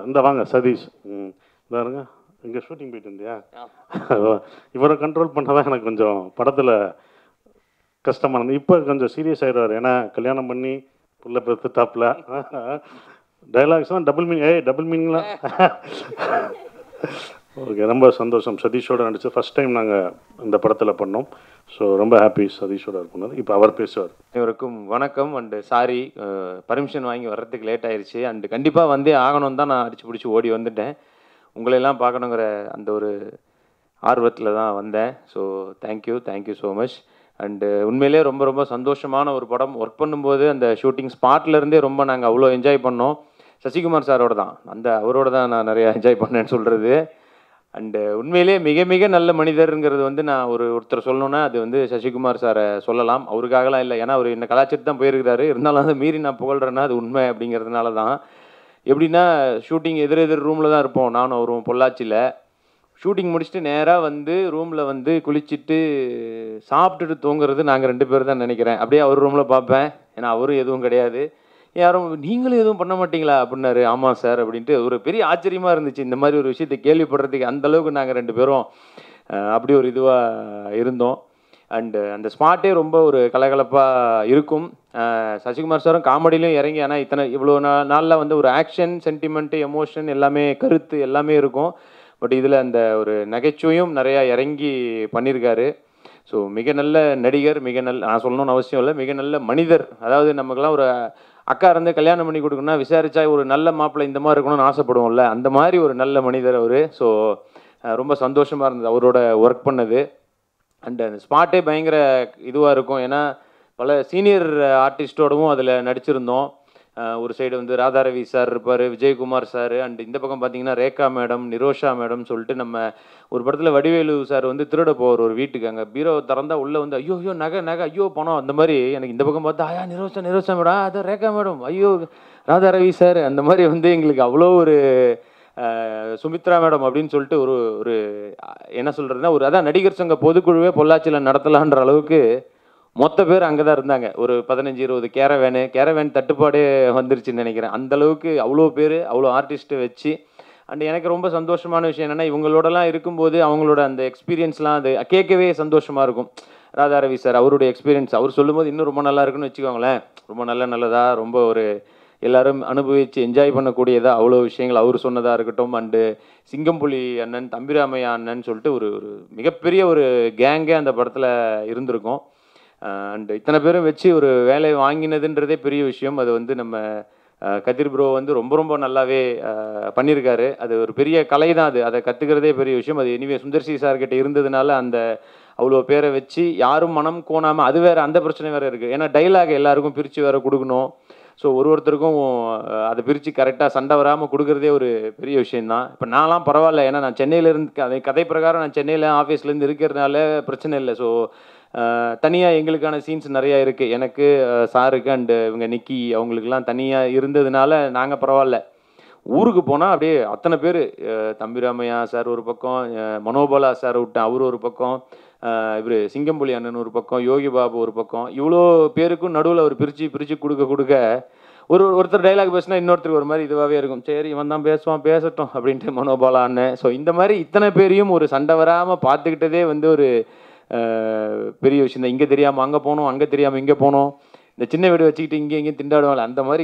இந்த வாங்க சதீஷ். பாருங்க இங்கே ஷூட்டிங் போயிட்டு இருந்தியா? இவரை கண்ட்ரோல் பண்ணதான் எனக்கு கொஞ்சம் படத்தில் கஷ்டமாக இருந்தது. இப்போ கொஞ்சம் சீரியஸ் ஆகிடுவார். ஏன்னா கல்யாணம் பண்ணி புள்ள பெற்றுட்டாப்பில் டைலாக்ஸ்லாம் டபுள் மீனிங்லாம். ஓகே, ரொம்ப சந்தோஷம். சதீஷோட நடிச்சு ஃபஸ்ட் டைம் நாங்கள் இந்த படத்தில் பண்ணோம். ஸோ ரொம்ப ஹாப்பி சதீஷோட இருக்கும்போது. இப்போ அவர் பேசுவார். இவருக்கும் வணக்கம் அண்டு சாரி, பர்மிஷன் வாங்கி வர்றதுக்கு லேட் ஆயிடுச்சு. அண்டு கண்டிப்பாக வந்தே ஆகணும் தான் நான் அடிச்சு பிடிச்சி ஓடி வந்துட்டேன். உங்களையெல்லாம் பார்க்கணுங்கிற அந்த ஒரு ஆர்வத்தில் தான் வந்தேன். So thank you so much. And உண்மையிலே ரொம்ப ரொம்ப சந்தோஷமான ஒரு படம். ஒர்க் பண்ணும்போது அந்த ஷூட்டிங் ஸ்பாட்லேருந்தே ரொம்ப நாங்கள் அவ்வளோ என்ஜாய் பண்ணோம். சசிகுமார் சாரோட தான், அவரோட தான் நான் நிறையா என்ஜாய் பண்ணேன்னு சொல்கிறது. அண்டு உண்மையிலே மிக மிக நல்ல மனிதருங்கிறது வந்து நான் ஒருத்தர் சொல்லணுன்னா அது வந்து சசிகுமார் சாரை சொல்லலாம். அவருக்காகலாம் இல்லை, ஏன்னா அவர் என்ன கலாச்சாரத்து தான் போயிருக்கிறாரு. இருந்தாலும் அதை மீறி நான் புகழ்கிறேன்னா அது உண்மை அப்படிங்கிறதுனால தான். எப்படின்னா ஷூட்டிங் எதிர் ரூமில் தான் இருப்போம், நானும் அவரும் பொள்ளாச்சியில். ஷூட்டிங் முடிச்சுட்டு நேராக வந்து ரூமில் வந்து குளிச்சுட்டு சாப்பிட்டுட்டு தூங்குறது நாங்கள் 2 பேர் தான் நினைக்கிறேன். அப்படியே அவர் ரூமில் பார்ப்பேன், ஏன்னா அவரும் எதுவும் கிடையாது. யாரும் நீங்களும் எதுவும் பண்ண மாட்டீங்களா அப்படின்னாரு. ஆமாம் சார் அப்படின்ட்டு ஒரு பெரிய ஆச்சரியமாக இருந்துச்சு இந்த மாதிரி ஒரு விஷயத்தை கேள்விப்படுறதுக்கு. அந்தளவுக்கு நாங்கள் 2 பேரும் அப்படி ஒரு இதுவாக இருந்தோம். அண்டு அந்த ஸ்பாட்டே ரொம்ப ஒரு கலகலப்பாக இருக்கும். சசிகுமார் சாரும் காமெடியிலையும் இறங்கி, ஆனால் இவ்வளோ நாளில் வந்து ஒரு ஆக்ஷன், சென்டிமெண்ட்டு, எமோஷன் எல்லாமே, கருத்து எல்லாமே இருக்கும். பட் இதில் அந்த ஒரு நகைச்சுவையும் நிறையா இறங்கி பண்ணியிருக்காரு. ஸோ மிக நல்ல நடிகர், நான் சொல்லணும்னு அவசியம் இல்லை, மிக நல்ல மனிதர். அதாவது நமக்கெல்லாம் ஒரு அக்கா இருந்து கல்யாணம் பண்ணி கொடுக்கணும்னா விசாரிச்சா ஒரு நல்ல மாப்பிள்ளை இந்த மாதிரி இருக்கணும்னு ஆசைப்படுவோம்ல, அந்த மாதிரி ஒரு நல்ல மனிதர் அவர். ஸோ ரொம்ப சந்தோஷமாக இருந்தது அவரோட ஒர்க் பண்ணது. அண்ட் அந்த ஸ்பாட்டே பயங்கர இதுவாக இருக்கும். ஏன்னா பல சீனியர் ஆர்டிஸ்டோடவும் அதில் நடிச்சிருந்தோம். ஒரு சைடு வந்து ராதாரவி சார் இருப்பார், விஜயகுமார் சார், அண்ட் இந்த பக்கம் பார்த்தீங்கன்னா ரேகா மேடம், நிரோஷா மேடம் சொல்லிட்டு நம்ம ஒரு படத்தில் வடிவேலு சார் வந்து திருட போவார் ஒரு வீட்டுக்கு. அங்கே பீரோ திறந்தா உள்ளே வந்து ஐயோ நகை ஐயோ பணம், அந்த மாதிரி. எனக்கு இந்த பக்கம் பார்த்தா நிரோஷா மேடம், அதான் ரேகா மேடம், ஐயோ ராதாரவி சார், அந்த மாதிரி வந்து எங்களுக்கு அவ்வளோ ஒரு சுமித்ரா மேடம் அப்படின்னு சொல்லிட்டு ஒரு என்ன சொல்கிறதுனா ஒரு அதான் நடிகர் சங்க பொதுக்குழுவே பொள்ளாச்சியில் நடத்தலான்ற அளவுக்கு மொத்த பேர் அங்கே தான் இருந்தாங்க. ஒரு 15-20 கேரவேன் தட்டுப்பாடே வந்துருச்சுன்னு நினைக்கிறேன். அந்தளவுக்கு அவ்வளோ பேர், அவ்வளோ ஆர்டிஸ்ட்டை வச்சு. அண்ட் எனக்கு ரொம்ப சந்தோஷமான விஷயம் என்னென்னா, இவங்களோடலாம் இருக்கும்போது அவங்களோட அந்த எக்ஸ்பீரியன்ஸ்லாம் அது கேட்கவே சந்தோஷமாக இருக்கும். ராதாரவி சார் அவருடைய எக்ஸ்பீரியன்ஸ் அவர் சொல்லும்போது இன்னும் ரொம்ப நல்லா இருக்குன்னு வச்சுக்கோங்களேன். ரொம்ப நல்லதாக, ரொம்ப ஒரு எல்லோரும் அனுபவித்து என்ஜாய் பண்ணக்கூடியதாக அவ்வளோ விஷயங்கள் அவர் சொன்னதாக இருக்கட்டும். அண்டு சிங்கம்புலி அண்ணன், தம்பிராமையா அண்ணன் சொல்லிட்டு ஒரு மிகப்பெரிய ஒரு கேங்கே அந்த படத்தில் இருந்திருக்கும். அண்டு இத்தனை பேரும் வச்சு ஒரு வேலை வாங்கினதுன்றதே பெரிய விஷயம். அது வந்து நம்ம கதிர் ப்ரோ வந்து ரொம்ப நல்லாவே பண்ணியிருக்காரு. அது ஒரு பெரிய கலை தான். அதை கற்றுக்கிறதே பெரிய விஷயம். அது எனிவே சுந்தர்சி சார்கிட்ட இருந்ததுனால அந்த அவ்வளோ பேரை வச்சு யாரும் மனம் கோணாமல், அது வேறு அந்த பிரச்சனை வேறு இருக்குது. ஏன்னா டைலாக் எல்லாருக்கும் பிரித்து வேறு கொடுக்கணும். ஸோ ஒருத்தருக்கும் அதை பிரித்து கரெக்டாக சண்டை வராமல் கொடுக்குறதே ஒரு பெரிய விஷயந்தான். இப்போ நான்லாம் பரவாயில்ல, ஏன்னா நான் சென்னையிலேருந்து கதை பிரகாரம் நான் சென்னையில் ஆஃபீஸ்லேருந்து இருக்கிறதுனால பிரச்சனை இல்லை. ஸோ தனியாக எங்களுக்கான சீன்ஸ் நிறையா இருக்குது. எனக்கு சாருக்கு அண்டு இவங்க நிக்கி அவங்களுக்கெல்லாம் தனியாக இருந்ததுனால நாங்கள் பரவாயில்ல. ஊருக்கு போனால் அப்படியே அத்தனை பேர், தம்பிராமையா சார் ஒரு பக்கம், மனோபாலா சார் விட்டேன் அவர் ஒரு பக்கம், இவர் சிங்கம்புலி அண்ணன் ஒரு பக்கம், யோகி பாபு ஒரு பக்கம், இவ்வளோ பேருக்கும் நடுவில் அவர் பிரித்து கொடுக்க ஒருத்தர் டைலாக் பேசினா இன்னொருத்தருக்கு ஒரு மாதிரி இதுவாகவே இருக்கும். சரி இவன் தான் பேசட்டும் அப்படின்ட்டு மனோபாலா அண்ணன். ஸோ இந்த மாதிரி இத்தனை பேரையும் ஒரு சண்டை வராமல் பார்த்துக்கிட்டதே வந்து ஒரு பெரிய விஷயம் தான். இங்கே தெரியாமல் அங்கே போனோம், அங்கே தெரியாமல் இங்கே போனோம். இந்த சின்ன வீடு வச்சுக்கிட்டு இங்கேயும் திண்டாடுவாங்க. அந்த மாதிரி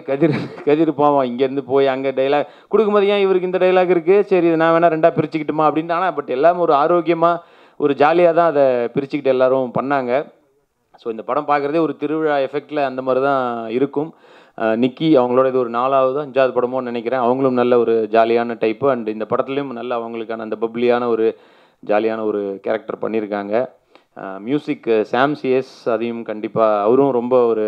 கதிர் போவோம். இங்கேருந்து போய் அங்கே டைலாக் கொடுக்கும்போது ஏன் இவருக்கு இந்த டைலாக் இருக்குது, சரி இது நான் வேணால் 2ஆக பிரிச்சுக்கிட்டுமா அப்படின்ட்டு. ஆனால் பட் எல்லாமே ஒரு ஆரோக்கியமாக ஒரு ஜாலியாக தான் அதை பிரிச்சுக்கிட்டு எல்லோரும் பண்ணாங்க. ஸோ இந்த படம் பார்க்குறதே ஒரு திருவிழா எஃபெக்டில் அந்த மாதிரி தான் இருக்கும். நிக்கி அவங்களோட இது ஒரு 4வது 5வது படமோன்னு நினைக்கிறேன். அவங்களும் நல்ல ஒரு ஜாலியான டைப்பு. அண்ட் இந்த படத்துலேயும் நல்ல அவங்களுக்கான அந்த பப்ளியான ஒரு ஜாலியான ஒரு கேரக்டர் பண்ணியிருக்காங்க. மியூசிக் சாம் சிஎஸ், அதையும் கண்டிப்பாக அவரும் ரொம்ப ஒரு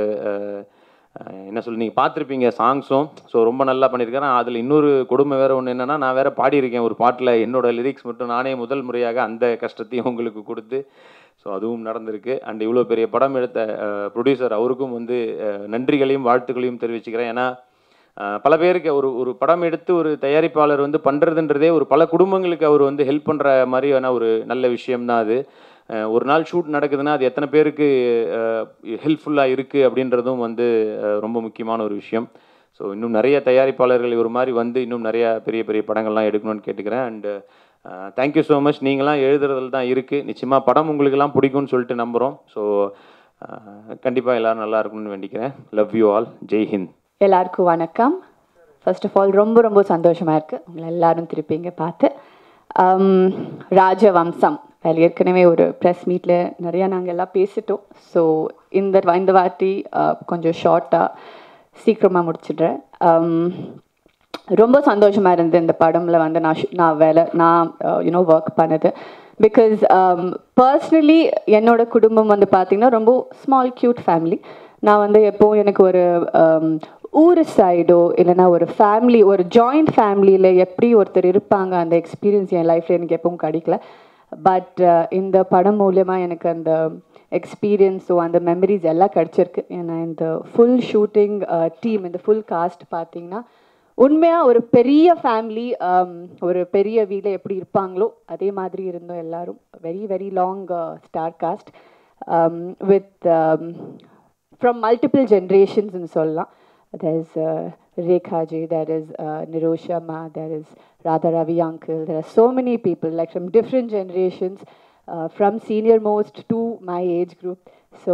என்ன சொல்லி நீங்கள் பார்த்துருப்பீங்க சாங்ஸும். ஸோ ரொம்ப நல்லா பண்ணியிருக்காரு. அதில் இன்னொரு கொடுமை வேறு ஒன்று என்னென்னா, நான் வேறு பாடியிருக்கேன் ஒரு பாட்டில், என்னோடய லிரிக்ஸ் மட்டும் நானே முதல் முறையாக அந்த கஷ்டத்தையும் உங்களுக்கு கொடுத்து. ஸோ அதுவும் நடந்திருக்கு. அண்ட் இவ்வளோ பெரிய படம் எடுத்த ப்ரொடியூசர் அவருக்கும் வந்து நன்றிகளையும் வாழ்த்துக்களையும் தெரிவிச்சுக்கிறேன். ஏன்னா பல பேருக்கு ஒரு படம் எடுத்து ஒரு தயாரிப்பாளர் வந்து பண்ணுறதுன்றதே ஒரு பல குடும்பங்களுக்கு அவர் வந்து ஹெல்ப் பண்ணுற மாதிரியான ஒரு நல்ல விஷயம்தான் அது. ஒரு நாள் ஷூட் நடக்குதுன்னா அது எத்தனை பேருக்கு ஹெல்ப்ஃபுல்லாக இருக்குது அப்படின்றதும் வந்து ரொம்ப முக்கியமான ஒரு விஷயம். ஸோ ஸோ இன்னும் நிறைய தயாரிப்பாளர்கள் இவர் மாதிரி வந்து இன்னும் நிறைய பெரிய பெரிய படங்கள்லாம் எடுக்கணும்னு கேட்டுக்கிறேன். And thank you so much. நீங்களாம் எழுதுறதுல தான் இருக்குது. நிச்சயமாக படம் உங்களுக்கெல்லாம் பிடிக்கும்னு சொல்லிட்டு நம்புகிறோம். ஸோ கண்டிப்பாக எல்லோரும் நல்லா இருக்கணும்னு வேண்டிக்கிறேன். Love you all. Jai Hind. எல்லாருக்கும் வணக்கம். ஃபர்ஸ்ட் ஆஃப் ஆல் ரொம்ப ரொம்ப சந்தோஷமாக இருக்குது உங்களை எல்லாரும் திருப்பி இங்கே பார்த்து. ராஜவம்சம் ஏற்கனவே ஒரு ப்ரெஸ் மீட்டில் நிறையா நாங்கள் எல்லாம் பேசிட்டோம். ஸோ இந்த வாட்டி கொஞ்சம் ஷார்ட்டாக சீக்கிரமாக முடிச்சிடுறேன். ரொம்ப சந்தோஷமாக இருந்தது இந்த படமில் வந்து நான் ஒர்க் பண்ணது. பிகாஸ் பர்சனலி என்னோட குடும்பம் வந்து பார்த்திங்கன்னா ரொம்ப ஸ்மால் க்யூட் ஃபேமிலி. நான் வந்து எப்போவும் எனக்கு ஒரு ஊர் சைடோ இல்லைனா ஒரு ஃபேமிலி, ஒரு ஜாயிண்ட் ஃபேமிலியில் எப்படி ஒருத்தர் இருப்பாங்க அந்த எக்ஸ்பீரியன்ஸ் என் லைஃப்பில் எனக்கு எப்பவும் கிடைக்கல. பட் இந்த படம் மூலமாக எனக்கு அந்த எக்ஸ்பீரியன்ஸோ அந்த மெமரிஸ் எல்லாம் கிடச்சிருக்கு. ஏன்னா இந்த ஃபுல் ஷூட்டிங் டீம், இந்த ஃபுல் காஸ்ட் பார்த்திங்கன்னா உண்மையாக ஒரு பெரிய ஃபேமிலி, ஒரு பெரிய வீட்டில் எப்படி இருப்பாங்களோ அதே மாதிரி இருந்தோம் எல்லாரும். Very very long star cast with from multiple generations in சொல்லலாம். There is Rekha ji, there is Nirosha ma, there is Radha Ravi uncle. There are so many people like from different generations, from senior most to my age group. So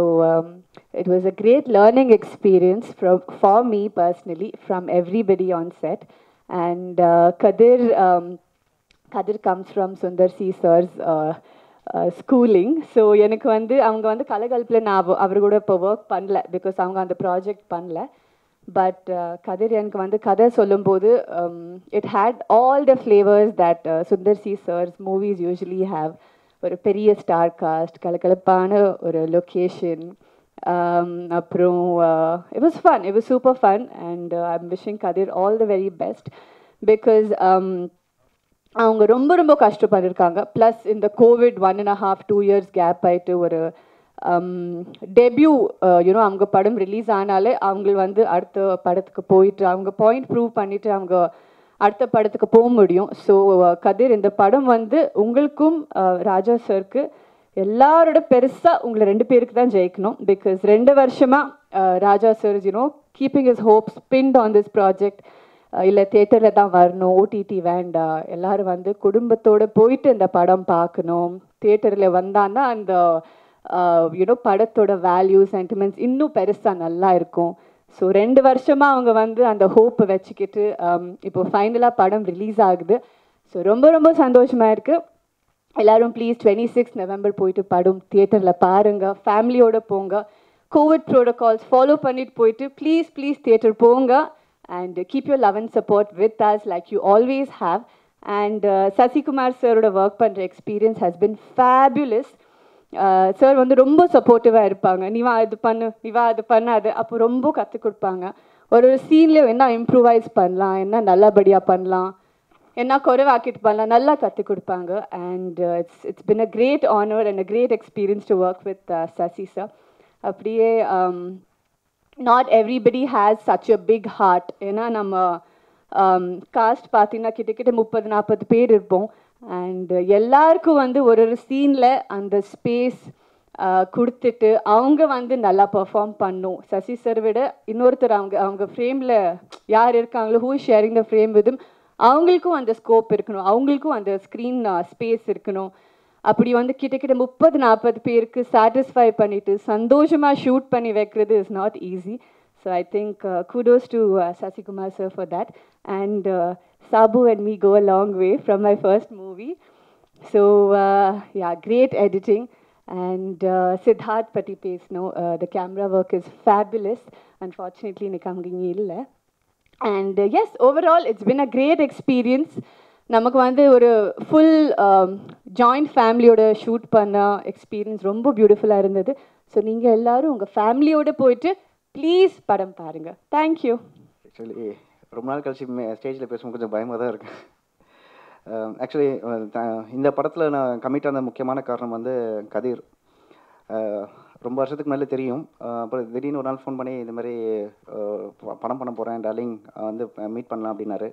it was a great learning experience for me personally, from everybody on set. And Kadir comes from Sundar C sir's schooling. So எனக்கு வந்து அவங்க வந்து கலகலப்பில் நான் அவர் கூட இப்போ work பண்ணல, because அவங்க அந்த ப்ராஜெக்ட் பண்ணல. பட் கதிர் எனக்கு வந்து கதை சொல்லும்போது it had all the flavours that Sundar C sir's movies usually have. ஒரு பெரிய ஸ்டார் காஸ்ட், கலகலப்பான ஒரு லொக்கேஷன், அப்புறம் it was fun, it was super fun. And I am wishing Kathir all the very best. Because அவங்க ரொம்ப ரொம்ப கஷ்டப்பட்டிருக்காங்க. ப்ளஸ் இந்த கோவிட் 1.5 2 years கேப் ஆகிட்டு ஒரு டெபியூ அவங்க படம் ரிலீஸ் ஆனாலே அவங்க வந்து அடுத்த படத்துக்கு போயிட்டு அவங்க பாயிண்ட் ப்ரூவ் பண்ணிவிட்டு அவங்க அடுத்த படத்துக்கு போக முடியும். ஸோ கதிர், இந்த படம் வந்து உங்களுக்கும் ராஜா சருக்கு எல்லாரோட பெருசாக உங்களை 2 பேருக்கு தான் ஜெயிக்கணும். பிகாஸ் 2 வருஷமாக Raja sir keeping his hopes pinned on this project. இல்லை தேட்டரில் தான் வரணும், ஓடிடி வேண்டாம், எல்லோரும் வந்து குடும்பத்தோடு போயிட்டு இந்த படம் பார்க்கணும், தேட்டரில் வந்தான்னா அந்த படத்தோட வேல்யூ சென்டிமெண்ட்ஸ் இன்னும் பெருசாக நல்லா இருக்கும். ஸோ 2 வருஷமாக அவங்க வந்து அந்த ஹோப்பை வச்சுக்கிட்டு இப்போ ஃபைனலாக படம் ரிலீஸ் ஆகுது. ஸோ ரொம்ப ரொம்ப சந்தோஷமாக இருக்குது. எல்லோரும் ப்ளீஸ் 26 November போயிட்டு படம் தியேட்டரில் பாருங்கள், ஃபேமிலியோடு போங்க, கோவிட் ப்ரோட்டோகால்ஸ் ஃபாலோ பண்ணிட்டு போயிட்டு ப்ளீஸ் தியேட்டர் போங்க. And keep your love and support with us like you always have. And Sasi Kumar sir oda work pandra experience has been fabulous. Sir வந்து ரொம்ப சப்போர்ட்டிவாக இருப்பாங்க. நீவா இது பண்ணு அது அப்போ ரொம்ப கற்றுக் கொடுப்பாங்க. ஒரு சீனில் என்ன இம்ப்ரூவைஸ் பண்ணலாம், என்ன நல்லபடியாக பண்ணலாம், என்ன குறைவாக்கிட்டு பண்ணலாம், நல்லா கற்றுக் கொடுப்பாங்க. And it's been a great honor and a great experience to work with Sasi sir. அப்படியே not everybody has such a big heart. ஏன்னா நம்ம காஸ்ட் பார்த்தீங்கன்னா கிட்டத்தட்ட 30-40 பேர் இருப்போம். அண்ட் எல்லாருக்கும் வந்து ஒரு சீனில் அந்த ஸ்பேஸ் கொடுத்துட்டு அவங்க வந்து நல்லா பெர்ஃபார்ம் பண்ணும். சசி சார் விட இன்னொருத்தர் அவங்க ஃப்ரேமில் யார் இருக்காங்களோ, who is sharing the frame with அவங்களுக்கும் அந்த ஸ்கோப் இருக்கணும், அவங்களுக்கும் அந்த ஸ்க்ரீன் ஸ்பேஸ் இருக்கணும். அப்படி வந்து கிட்டத்தட்ட 30-40 பேருக்கு சாட்டிஸ்ஃபை பண்ணிவிட்டு சந்தோஷமாக ஷூட் பண்ணி வைக்கிறது is not easy. So I think kudos to Sasi Kumar sir for that. And Sabu and me go a long way from my first movie. So yeah, great editing. And Siddharth Pati pesno, the camera work is fabulous. Unfortunately nikkamge illa. And yes, overall it's been a great experience. நமக்கு வந்து ஒரு full joint ஃபேமிலியோட shoot பண்ண experience ரொம்ப பியூட்டிஃபுல்லாக இருந்தது. So நீங்கள் எல்லோரும் உங்கள் ஃபேமிலியோடு போயிட்டு ப்ளீஸ் படம் பாருங்கள். தேங்க்யூ. ஆக்சுவலி ரொம்ப நாள் கழிச்சு ஸ்டேஜில் பேசும்போது கொஞ்சம் பயமாக தான் இருக்குது. ஆக்சுவலி இந்த படத்தில் நான் கமிட் ஆன முக்கியமான காரணம் வந்து கதிர். ரொம்ப வருஷத்துக்கு மேலே தெரியும். அப்புறம் திடீர்னு ஒரு நாள் ஃபோன் பண்ணி இந்த மாதிரி படம் பண்ண போகிறேன் டார்லிங், வந்து மீட் பண்ணலாம் அப்படின்னாரு.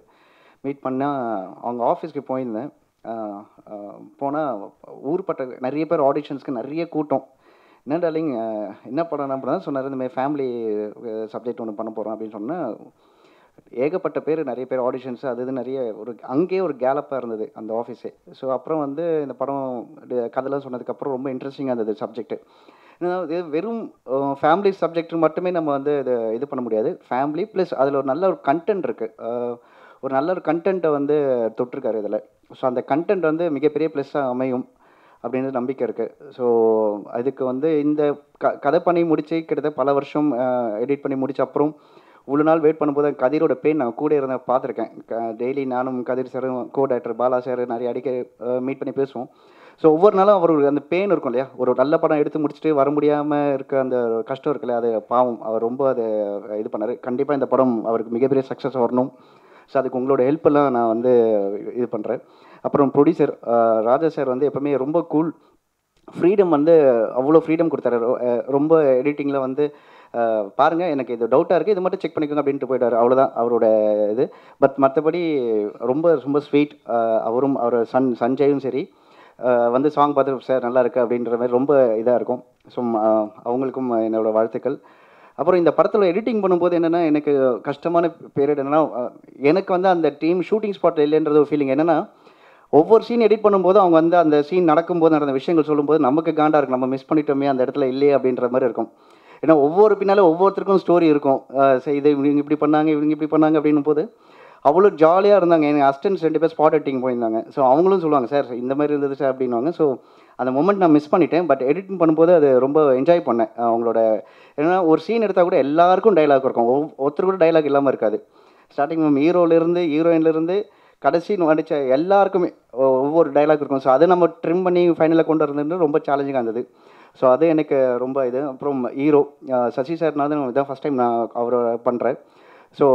மீட் பண்ணால் அவங்க ஆஃபீஸ்க்கு போயிருந்தேன். போனால் ஊர்பட்ட நிறைய பேர் ஆடிஷன்ஸ்க்கு நிறைய கூட்டம். என்ன டார்லிங் என்ன படம் என்ன பண்ண சொன்னார், இந்த மாதிரி ஃபேமிலி சப்ஜெக்ட் ஒன்று பண்ண போகிறோம் அப்படின்னு சொன்னால் ஏகப்பட்ட பேர் நிறைய பேர் ஆடிஷன்ஸ் அது இது நிறைய ஒரு அங்கேயே ஒரு கேலப்பாக இருந்தது அந்த ஆஃபீஸே. ஸோ அப்புறம் வந்து இந்த படம் கதைலாம் சொன்னதுக்கப்புறம் ரொம்ப இன்ட்ரெஸ்டிங்காக இருந்தது சப்ஜெக்ட்டு. ஏன்னா இது வெறும் ஃபேமிலி சப்ஜெக்ட் மட்டுமே நம்ம வந்து இது பண்ண முடியாது. ஃபேமிலி ப்ளஸ் அதில் ஒரு நல்ல ஒரு கண்டென்ட் இருக்குது. ஒரு நல்ல ஒரு கண்டென்ட்டை வந்து தொட்டிருக்காரு இதில். ஸோ அந்த கண்டென்ட் வந்து மிகப்பெரிய ப்ளஸ்ஸாக அமையும் அப்படின்னு நம்பிக்கை இருக்குது. ஸோ அதுக்கு வந்து இந்த கதை பண்ணி முடித்து கிட்டத்தட்ட பல வருஷம் எடிட் பண்ணி முடிச்ச அப்புறம் இவ்வளோ நாள் வெயிட் பண்ணும்போது கதிரோட பெயின் நான் கூட இருந்த பார்த்துருக்கேன். டெய்லி நானும் கதிர் சாரும் கோ டைரக்டர் பாலா சார் நிறைய மீட் பண்ணி பேசுவோம். ஸோ ஒவ்வொரு நாளும் அவர் அந்த பெயின் இருக்கும் இல்லையா, ஒரு நல்ல படம் எடுத்து முடிச்சுட்டு வர முடியாமல் இருக்க அந்த கஷ்டம் இருக்குல்ல, அது பாவம் அவர் ரொம்ப அதை இது பண்ணார். கண்டிப்பாக இந்த படம் அவருக்கு மிகப்பெரிய சக்ஸஸ் வரணும். ஸோ அதுக்கு உங்களோட ஹெல்ப்பெல்லாம் நான் வந்து இது பண்ணுறேன். அப்புறம் ப்ரொடியூசர் ராஜா சார் வந்து எப்போவுமே ரொம்ப கூல், ஃப்ரீடம் வந்து அவ்வளோ ஃப்ரீடம் கொடுத்தாரு. ரொம்ப எடிட்டிங்கில் வந்து பாருங்கள் எனக்கு இது டவுட்டாக இருக்குது, இது மட்டும் செக் பண்ணிக்கோங்க அப்படின்ட்டு போயிட்டார். அவ்வளோதான் அவரோட இது. பட் மற்றபடி ரொம்ப ரொம்ப ஸ்வீட். அவரும் அவர் சஞ்சயும் சரி வந்து சாங் பார்த்து சார் நல்லா இருக்குது அப்படின்ற மாதிரி ரொம்ப இதாக இருக்கும். ஸோ அவங்களுக்கும் என்னோடய வாழ்த்துக்கள். அப்புறம் இந்த படத்தில் எடிட்டிங் பண்ணும்போது என்னென்னா எனக்கு கஷ்டமான பீரியட் என்னென்னா, எனக்கு வந்து அந்த டீம் ஷூட்டிங் ஸ்பாட்டில் இல்லைன்றது ஒரு ஃபீலிங். என்னென்னா ஒவ்வொரு சீன் எடிட் பண்ணும்போது அவங்க வந்து அந்த சீன் நடக்கும்போது நடந்த விஷயங்கள் சொல்லும்போது நமக்கு காண்டாக இருக்கும், நம்ம மிஸ் பண்ணிட்டோமே அந்த இடத்துல இல்லையே அப்படின்ற மாதிரி இருக்கும். ஏன்னா ஒவ்வொரு பின்னால் ஒவ்வொருத்தருக்கும் ஸ்டோரி இருக்கும். இது இவங்க இப்படி பண்ணாங்க இவங்க இப்படி பண்ணாங்க அப்படின்னும் போது அவ்வளோ ஜாலியாக இருந்தாங்க. எனக்கு அசிஸ்டன்ஸ் 2 பேர் ஸ்பாட் எடிட்டிங் போயிருந்தாங்க. ஸோ அவங்களும் சொல்லுவாங்க சார் இந்த மாதிரி இருந்தது சார் அப்படின்வாங்க. ஸோ அந்த மொமெண்ட் நான் மிஸ் பண்ணிட்டேன். பட் எடிட்டிங் பண்ணும்போது அது ரொம்ப என்ஜாய் பண்ணேன். அவங்களோட ஏன்னா ஒரு சீன் எடுத்தால் கூட எல்லாருக்கும் டைலாக் இருக்கும், ஒருத்தர் கூட டைலாக் இல்லாமல் இருக்காது. ஸ்டார்டிங் ஹீரோலேருந்து ஹீரோயின்லேருந்து கடைசி நடித்த எல்லாருக்குமே ஒவ்வொரு டைலாக் இருக்கும். ஸோ அதை நம்ம ட்ரிம் பண்ணி ஃபைனலாக கொண்டு வரது ரொம்ப சேலஞ்சிங்காக இருந்தது. ஸோ அது எனக்கு ரொம்ப இது. அப்புறம் ஹீரோ சசி சார்னாவது இதான் ஃபஸ்ட் டைம் நான் அவரை பண்ணுறேன். ஸோ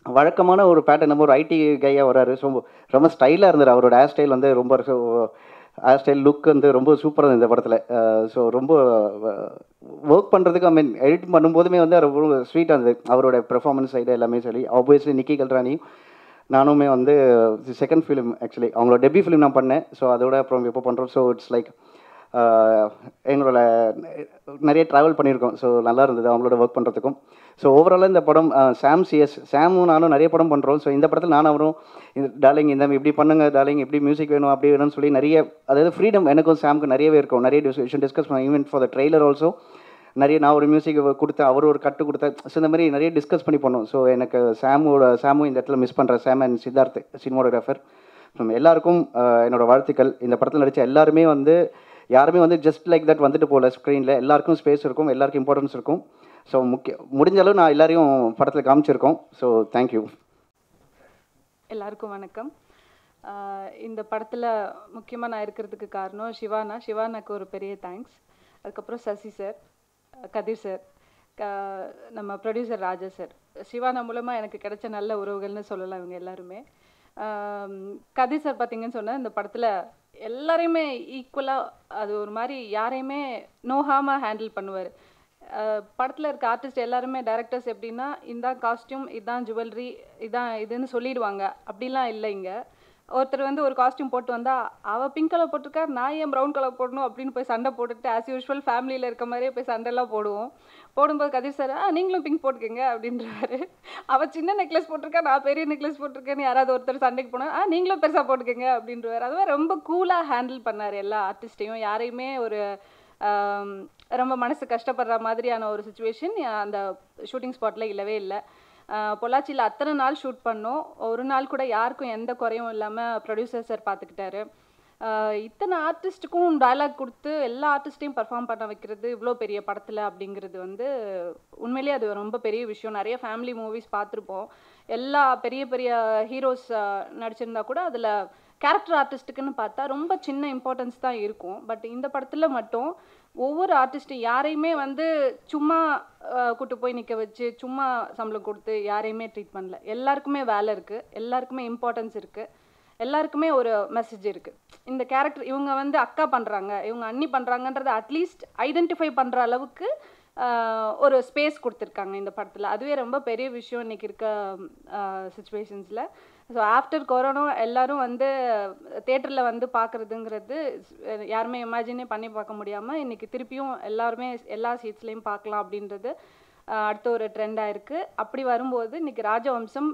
வழக்கமான ஒரு பேட்டர்ன், நம்ம ஒரு ஐடி கையாக வராரு. ஸோ ரொம்ப ஸ்டைலாக இருந்தார். அவரோட ஹேர் ஸ்டைல் வந்து ரொம்ப ஹேர் ஸ்டைல் லுக் வந்து ரொம்ப சூப்பராக இருந்தது இந்த படத்தில். ஸோ ரொம்ப ஒர்க் பண்ணுறதுக்கு எடிட் பண்ணும்போதுமே வந்து ரொம்ப ஸ்வீட்டாக இருந்தது. அவரோட பெர்ஃபார்மன்ஸ் சைடு எல்லாமே சரி. ஆப்வியஸ்லி நிக்கி கல்ராணி நானுமே வந்து செகண்ட் ஃபிலிம் ஆக்சுவலி அவங்களோட டெபியூ ஃபிலிம் நான் பண்ணேன். ஸோ அதோட அப்புறம் எப்போ பண்ணுறோம். ஸோ இட்ஸ் லைக் எங்களோட நிறைய ட்ராவல் பண்ணியிருக்கோம். ஸோ நல்லா இருந்தது அவங்களோட ஒர்க் பண்ணுறதுக்கும். ஸோ ஓவராலாக இந்த படம் சாமும் நானும் நிறைய படம் பண்ணுறோம். ஸோ இந்த படத்தில் நானும் அவரும் டார்லிங் இந்த இப்படி பண்ணுங்க டார்லிங், இப்படி மியூசிக் வேணும் அப்படி வேணும்னு சொல்லி நிறைய, அதாவது ஃப்ரீடம் எனக்கும் சாமுக்கு நிறையவே இருக்கும். நிறைய விஷயம் டிஸ்கஸ் பண்ண, even for the trailer also நிறைய நான் ஒரு மியூசிக் கொடுத்தேன், அவர் ஒரு கட்டு கொடுத்தேன். ஸோ இந்த மாதிரி நிறைய டிஸ்கஸ் பண்ணி பண்ணோம். ஸோ எனக்கு சாமும் இந்த இடத்துல மிஸ் பண்ணுறேன். சாம் அண்ட் சித்தார்த் சினிமோட்டோகிராஃபர். எல்லாருக்கும் என்னோடய வாழ்த்துக்கள். இந்த படத்தில் நடித்த எல்லாருமே வந்து யாருமே வந்து ஜஸ்ட் லைக் தட் வந்துட்டு போகல ஸ்க்ரீனில். எல்லாருக்கும் ஸ்பேஸ் இருக்கும், எல்லாருக்கும் இம்பார்ட்டன்ஸ் இருக்கும். ஸோ முடிஞ்ச அளவு நான் எல்லாரையும் படத்தில் காமிச்சிருக்கோம். So thank you. எல்லாருக்கும் வணக்கம். இந்த படத்தில் முக்கியமாக நான் இருக்கிறதுக்கு காரணம் சிவானாக்கு ஒரு பெரிய தேங்க்ஸ். அதுக்கப்புறம் சசி சார், கதிர் சார், நம்ம ப்ரொடியூசர் ராஜா சார். சிவானா மூலமாக எனக்கு கிடைச்ச நல்ல உறவுகள்னு சொல்லலாம் இவங்க எல்லாருமே. கதிர் சார் பார்த்தீங்கன்னு சொன்னால் இந்த படத்தில் எல்லாரையுமே ஈக்குவலாக அது ஒரு மாதிரி யாரையுமே நோகாமல் ஹேண்டில் பண்ணுவார். படத்தில் இருக்க ஆர்டிஸ்ட் எல்லாருமே டைரக்டர்ஸ் எப்படின்னா இதான் காஸ்டியூம், இதான் ஜுவல்லரி, இதான் இதுன்னு சொல்லிடுவாங்க. அப்படிலாம் இல்லை. இங்கே ஒருத்தர் வந்து ஒரு காஸ்டியூம் போட்டு வந்தால் அவள் பிங்க் கலர் போட்டிருக்கா, நான் ஏன் ப்ரௌன் கலர் போடணும் அப்படின்னு போய் சண்டை போட்டுட்டு ஆஸ் யூஷுவல் ஃபேமிலியில் இருக்க மாதிரியே போய் சண்டைலாம் போடும்போது கதிர் சார் நீங்களும் பிங்க் போட்டுக்கோங்க அப்படின்றாரு. அவள் சின்ன நெக்லஸ் போட்டிருக்கா, நான் பெரிய நெக்லஸ் போட்டிருக்கேன்னு யாராவது ஒருத்தர் சண்டைக்கு போனால் நீங்களும் பெருசாக போட்டுக்கோங்க அப்படின்றவார். அதுவே ரொம்ப கூலாக ஹேண்டில் பண்ணார் எல்லா ஆர்டிஸ்ட்டையும். யாரையுமே ஒரு ரொம்ப மனசு கஷ்டப்படுற மாதிரியான ஒரு சுச்சுவேஷன் அந்த ஷூட்டிங் ஸ்பாட்டில் இல்லவே இல்லை. பொள்ளாச்சியில் அத்தனை நாள் ஷூட் பண்ணோம். ஒரு நாள் கூட யாருக்கும் எந்த குறையும் இல்லாமல் ப்ரொடியூசர் சார் பார்த்துக்கிட்டாரு. இத்தனை ஆர்டிஸ்ட்டுக்கும் டயலாக் கொடுத்து எல்லா ஆர்டிஸ்ட்டையும் பர்ஃபார்ம் பண்ண வைக்கிறது இவ்வளோ பெரிய படத்தில் அப்படிங்கிறது வந்து உண்மையிலேயே அது ரொம்ப பெரிய விஷயம். நிறைய ஃபேமிலி மூவிஸ் பார்த்துருப்போம். எல்லா பெரிய பெரிய ஹீரோஸ் நடிச்சிருந்தா கூட அதில் கேரக்டர் ஆர்டிஸ்ட்டுக்குன்னு பார்த்தா ரொம்ப சின்ன இம்பார்ட்டன்ஸ் தான் இருக்கும். பட் இந்த படத்தில் மட்டும் ஒவ்வொரு ஆர்டிஸ்ட்டும் யாரையுமே வந்து சும்மா கூட்டு போய் நிற்க வச்சு சும்மா சம்பளம் கொடுத்து யாரையுமே ட்ரீட் பண்ணல. எல்லாருக்குமே வேலை இருக்குது, எல்லாருக்குமே இம்பார்ட்டன்ஸ் இருக்குது, எல்லாருக்குமே ஒரு மெசேஜ் இருக்குது. இந்த கேரக்டர் இவங்க வந்து அக்கா பண்ணுறாங்க, இவங்க அண்ணி பண்ணுறாங்கன்றதை அட்லீஸ்ட் ஐடென்டிஃபை பண்ணுற அளவுக்கு ஒரு ஸ்பேஸ் கொடுத்துருக்காங்க இந்த படத்தில். அதுவே ரொம்ப பெரிய விஷயம் இன்றைக்கி இருக்க சுச்சுவேஷன்ஸில். ஸோ ஆஃப்டர் கொரோனா எல்லோரும் வந்து தேட்டரில் வந்து பார்க்குறதுங்கிறது யாருமே இமேஜினே பண்ணி பார்க்க முடியாமல் இன்றைக்கி திருப்பியும் எல்லாருமே எல்லா சீட்ஸ்லேயும் பார்க்கலாம் அப்படின்றது அடுத்த ஒரு ட்ரெண்டாக இருக்குது. அப்படி வரும்போது இன்றைக்கி ராஜவம்சம்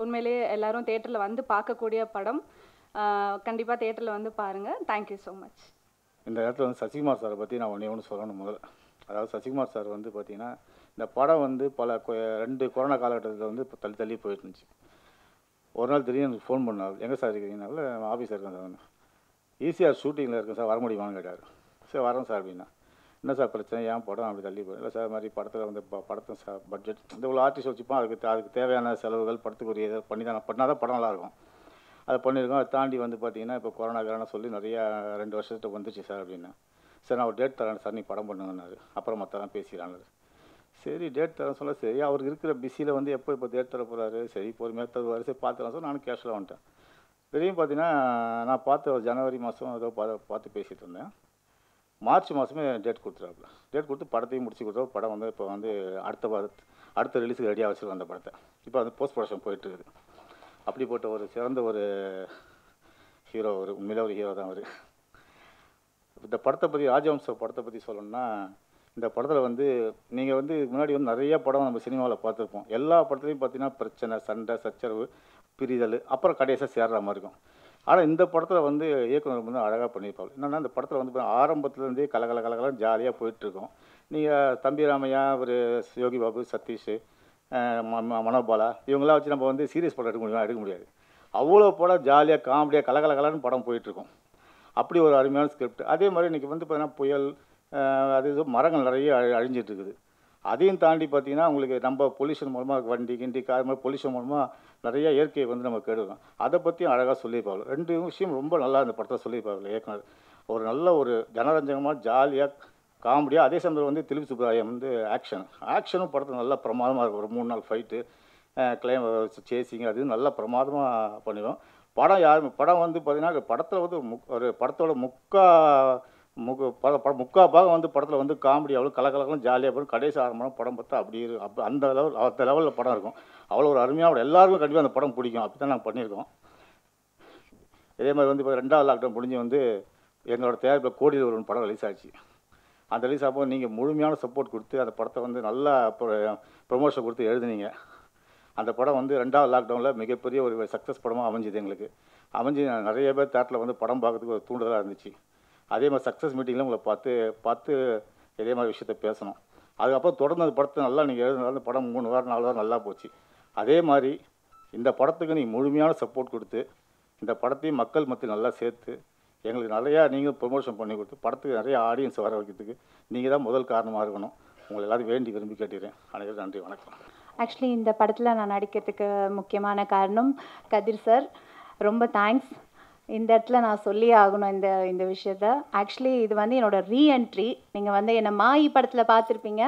உண்மையிலேயே எல்லாரும் தேட்டரில் வந்து பார்க்கக்கூடிய படம். கண்டிப்பாக தேட்டரில் வந்து பாருங்கள். Thank you so much. இந்த இடத்துல வந்து சசிகுமார் சாரை பற்றி நான் ஒன்று சொல்லணும் முதல்ல. அதாவது சசிகுமார் சார் வந்து பார்த்திங்கன்னா இந்த படம் வந்து பல 2 கொரோனா காலகட்டத்தில் வந்து இப்போ தள்ளி போயிட்டு இருந்துச்சு. ஒரு நாள் திடீர்னு எனக்கு ஃபோன் பண்ணார், எங்கே சார் இருக்கீங்கனால ஆஃபீஸில் இருக்கேன் சார். ஈஸியாக ஷூட்டிங்கில் இருக்கேன் சார், வர முடியுமான்னு கேட்டார். சரி வரேன் சார் அப்படின்னா. என்ன சார் பிரச்சனை, ஏன் படம் அப்படி தள்ளி போய்? இல்லை சார் மாதிரி படத்தில் வந்து படத்தை சார் பட்ஜெட் இந்த இவ்வளோ ஆர்டிஸ்ட் வச்சுப்போம், அதுக்கு தேவையான செலவுகள் படத்துக்குரிய இதை பண்ணால் தான் படம் நல்லாயிருக்கும். அதை பண்ணியிருக்கோம். அதை தாண்டி வந்து பார்த்தீங்கன்னா இப்போ கொரோனா சொல்லி நிறையா 2 வருஷத்துக்கு வந்துச்சு சார் அப்படின்னா. சார் நான் ஒரு டேட் தரேன் சார், நீ படம் பண்ணுங்கன்னாரு. அப்புறம் மற்றதான் பேசிக்கிறாங்க. சரி டேட் தரேன் சொல்ல, சரி அவருக்கு இருக்கிற பிஸியில் வந்து இப்போ டேட் தர போகிறாரு, சரி பொறுமையாக தருவார், சரி பார்த்துக்கலாம் சார். நானும் கேஷில் வந்துட்டேன். திடீர்னு பார்த்தீங்கன்னா நான் பார்த்து ஜனவரி மாதம் ஏதோ பார்த்து பேசிகிட்டு இருந்தேன். மார்ச் மாதமே டேட் கொடுத்துருவாப்புல. டேட் கொடுத்து படத்தையும் முடிச்சு கொடுத்தோம். படம் வந்து இப்போ வந்து அடுத்த ரிலீஸுக்கு ரெடியாக வச்சுருக்கோம் அந்த படத்தை. இப்போ வந்து போஸ்ட் ப்ரொடக்ஷன் போயிட்டுருக்குது. அப்படிப்பட்ட ஒரு சிறந்த ஒரு ஹீரோ, ஒரு உண்மையிலே ஒரு ஹீரோ தான் அவர். இந்த படத்தை பற்றி, ராஜவம்ச படத்தை பற்றி சொல்லணும்னா, இந்த படத்தில் வந்து நீங்கள் வந்து முன்னாடி வந்து நிறைய படம் நம்ம சினிமாவில் பார்த்துருப்போம். எல்லா படத்துலையும் பார்த்தீங்கன்னா பிரச்சனை, சண்டை, சச்சரவு, பிரிதல், அப்புறம் கடைசியாக சேர்ற மாதிரி இருக்கும். ஆனால் இந்த படத்தில் வந்து இயக்குனர் வந்து அழகாக பண்ணியிருப்பாங்க. என்னென்னா இந்த படத்தில் வந்து ஆரம்பத்துலேருந்தே கலகலம் ஜாலியாக போயிட்டுருக்கோம். நீங்கள் தம்பி ராமையா, ஒரு யோகி பாபு, சதீஷ், மனோபாலா இவங்களாம் வச்சு நம்ம வந்து சீரியஸ் படம் எடுக்க முடியாது. அவ்வளோ படம் ஜாலியாக காமெடியாக கலகலன்னு படம் போயிட்டுருக்கோம். அப்படி ஒரு அருமையான ஸ்கிரிப்ட். அதே மாதிரி இன்றைக்கி வந்து பார்த்தீங்கன்னா புயல், அது மரங்கள் நிறைய அழிஞ்சிட்டு இருக்குது. அதையும் தாண்டி பார்த்தீங்கன்னா உங்களுக்கு நம்ம பொல்யூஷன் மூலமாக வண்டி கிண்டி கார் மாதிரி பொல்யூஷன் மூலமாக நிறைய இயற்கையை வந்து நம்ம கெடுவோம். அதை பற்றியும் அழகாக சொல்லியிருப்பாங்க. 2 விஷயம் ரொம்ப நல்லா இந்த படத்தை சொல்லியிருப்பாங்க இயக்குனர். ஒரு நல்ல ஒரு ஜனரஞ்சகமாக ஜாலியாக காமெடியாக, அதே சமயம் வந்து திலீப் சுப்ராயம் வந்து ஆக்ஷனும் படத்தில் நல்லா பிரமாதமாக இருக்கும். ஒரு 3 நாள் ஃபைட்டு, கிளைம் சேசிங், அது நல்லா பிரமாதமாக பண்ணிடும். படம் வந்து பார்த்திங்கன்னா படத்தில் வந்து ஒரு படத்தோட முக்கா பாகம் வந்து படத்தில் வந்து காமெடி அவ்வளோ கலகலகம் ஜாலியாக போகும். கடைசி ஆரம்பம் படம் பார்த்தா அப்படி அந்த லெவலில் படம் இருக்கும். அவ்வளோ ஒரு அருமையாக எல்லாருக்கும் கண்டிப்பாக அந்த படம் பிடிக்கும். அப்படி தான் நாங்கள் பண்ணியிருக்கோம். இதே மாதிரி வந்து இப்போ 2வது லாக்டவுன் முடிஞ்சு வந்து எங்களோட தயாரிப்பில் கோடியில் ஒரு படம் ரிலீஸ் ஆச்சு. அந்த ரிலீஸ் ஆகும்போது நீங்கள் முழுமையான சப்போர்ட் கொடுத்து அந்த படத்தை வந்து நல்லா ப்ரொமோஷன் கொடுத்து எழுதுனீங்க. அந்த படம் வந்து 2வது லாக்டவுனில் மிகப்பெரிய ஒரு சக்ஸஸ் படமாக அமைஞ்சிது. எங்களுக்கு அமைஞ்சு நிறைய பேர் தேட்டரில் வந்து படம் பார்க்கறதுக்கு ஒரு தூண்டுதலாக இருந்துச்சு. அதே மாதிரி சக்ஸஸ் மீட்டிங்கில் உங்களை பார்த்து இதே மாதிரி விஷயத்த பேசணும். அதுக்கப்புறம் தொடர்ந்து அந்த படத்தை நல்லா நீங்கள் எழுதுனால அந்த படம் 3 வாரம் 4 வாரம் நல்லா போச்சு. அதே மாதிரி இந்த படத்துக்கு நீங்கள் முழுமையான சப்போர்ட் கொடுத்து இந்த படத்தையும் மக்கள் மத்தியில் நல்லா சேர்த்து எங்களுக்கு நிறையா நீங்கள் ப்ரொமோஷன் பண்ணி கொடுத்து படத்துக்கு நிறைய ஆடியன்ஸ் வர வைக்கிறதுக்கு நீங்கள் தான் முதல் காரணமாக இருக்கணும். உங்களை எல்லாரும் வேண்டி விரும்பி கேட்டுக்கிறேன். அனைவரும் நன்றி, வணக்கம். ஆக்சுவலி இந்த படத்தில் நான் நடிக்கிறதுக்கு முக்கியமான காரணம் கதிர் சார். ரொம்ப தேங்க்ஸ். இந்த இடத்துல நான் சொல்லி ஆகணும் இந்த விஷயத்த. ஆக்சுவலி இது வந்து என்னோடய ரீஎன்ட்ரி. நீங்கள் வந்து என்னை மாயி படத்தில் பார்த்துருப்பீங்க,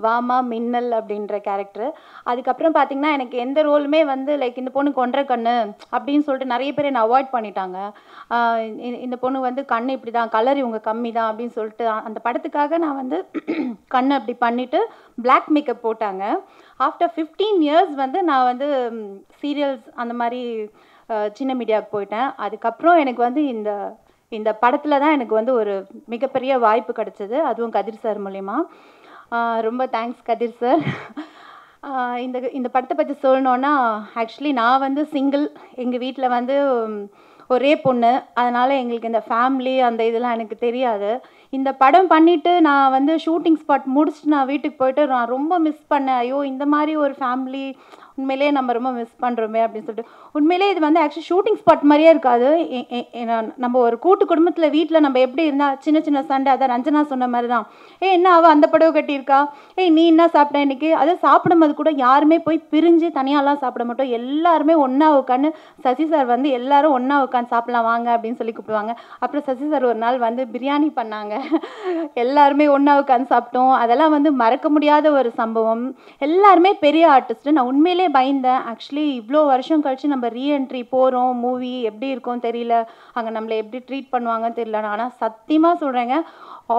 வாமா மின்னல் அப்படின்ற கேரக்டர். அதுக்கப்புறம் பார்த்தீங்கன்னா எனக்கு எந்த ரோலுமே வந்து லைக் இந்த பொண்ணு கொன்ற கண்ணு அப்படின்னு சொல்லிட்டு நிறைய பேர் என்னை அவாய்ட் பண்ணிட்டாங்க. இந்த பொண்ணு வந்து கண்ணு இப்படி தான், கலர் இவங்க கம்மி தான் அப்படின்னு சொல்லிட்டு அந்த படத்துக்காக நான் வந்து கண்ணு அப்படி பண்ணிவிட்டு பிளாக் மேக்கப் போட்டாங்க. ஆஃப்டர் 15 years வந்து நான் வந்து சீரியல்ஸ் அந்த மாதிரி சின்ன மீடியாவுக்கு போயிட்டேன். அதுக்கப்புறம் எனக்கு வந்து இந்த படத்தில் தான் எனக்கு வந்து ஒரு மிகப்பெரிய வாய்ப்பு கிடச்சிது, அதுவும் கதிர் சார் மூலிமா. ரொம்ப தேங்க்ஸ் கதிர் சார். இந்த படத்தை பற்றி சொல்லணுன்னா, ஆக்சுவலி நான் வந்து சிங்கிள், எங்கள் வீட்டில் வந்து ஒரே பொண்ணு, அதனால் எங்களுக்கு இந்த ஃபேமிலி அந்த இதெல்லாம் எனக்கு தெரியாது. இந்த படம் பண்ணிவிட்டு நான் வந்து ஷூட்டிங் ஸ்பாட் முடிச்சுட்டு நான் வீட்டுக்கு போயிட்டு நான் ரொம்ப மிஸ் பண்ணேன். ஐயோ இந்த மாதிரி ஒரு ஃபேமிலி உண்மையிலே நம்ம ரொம்ப மிஸ் பண்ணுறோமே அப்படின்னு சொல்லிட்டு. உண்மையிலே இது வந்து ஆக்சுவலி ஷூட்டிங் ஸ்பாட் மாதிரியே இருக்காது. நம்ம ஒரு கூட்டு குடும்பத்தில் வீட்டில் நம்ம எப்படி இருந்தால் சின்ன சின்ன சண்டை, அதான் ரஞ்சனா சொன்ன மாதிரி தான். என்ன அவள் அந்த புடவை கட்டியிருக்கா, நீ என்ன சாப்பிட்ட இன்றைக்கி, அதை சாப்பிடும்போது கூட யாருமே போய் பிரிஞ்சு தனியாலாம் சாப்பிட மாட்டோம். எல்லாருமே ஒன்றா உட்காந்து, சசி சார் வந்து எல்லாரும் ஒன்றா உட்காந்து சாப்பிடலாம் வாங்க அப்படின்னு சொல்லி கூப்பிடுவாங்க. அப்புறம் சசி சார் ஒரு நாள் வந்து பிரியாணி பண்ணாங்க, எல்லாருமே ஒன்றா உட்காந்து சாப்பிட்டோம். அதெல்லாம் வந்து மறக்க முடியாத ஒரு சம்பவம். எல்லாருமே பெரிய ஆர்டிஸ்ட்டு. நான் உண்மையிலே பயந்தேன். ஆக்சுவலி இவ்வளோ வருஷம் கழிச்சு நம்ம ரீஎன்ட்ரி போகிறோம், மூவி எப்படி இருக்கும் தெரியல, அங்கே நம்மளை எப்படி ட்ரீட் பண்ணுவாங்கன்னு தெரியல. ஆனால் சத்தியமாக சொல்கிறேங்க,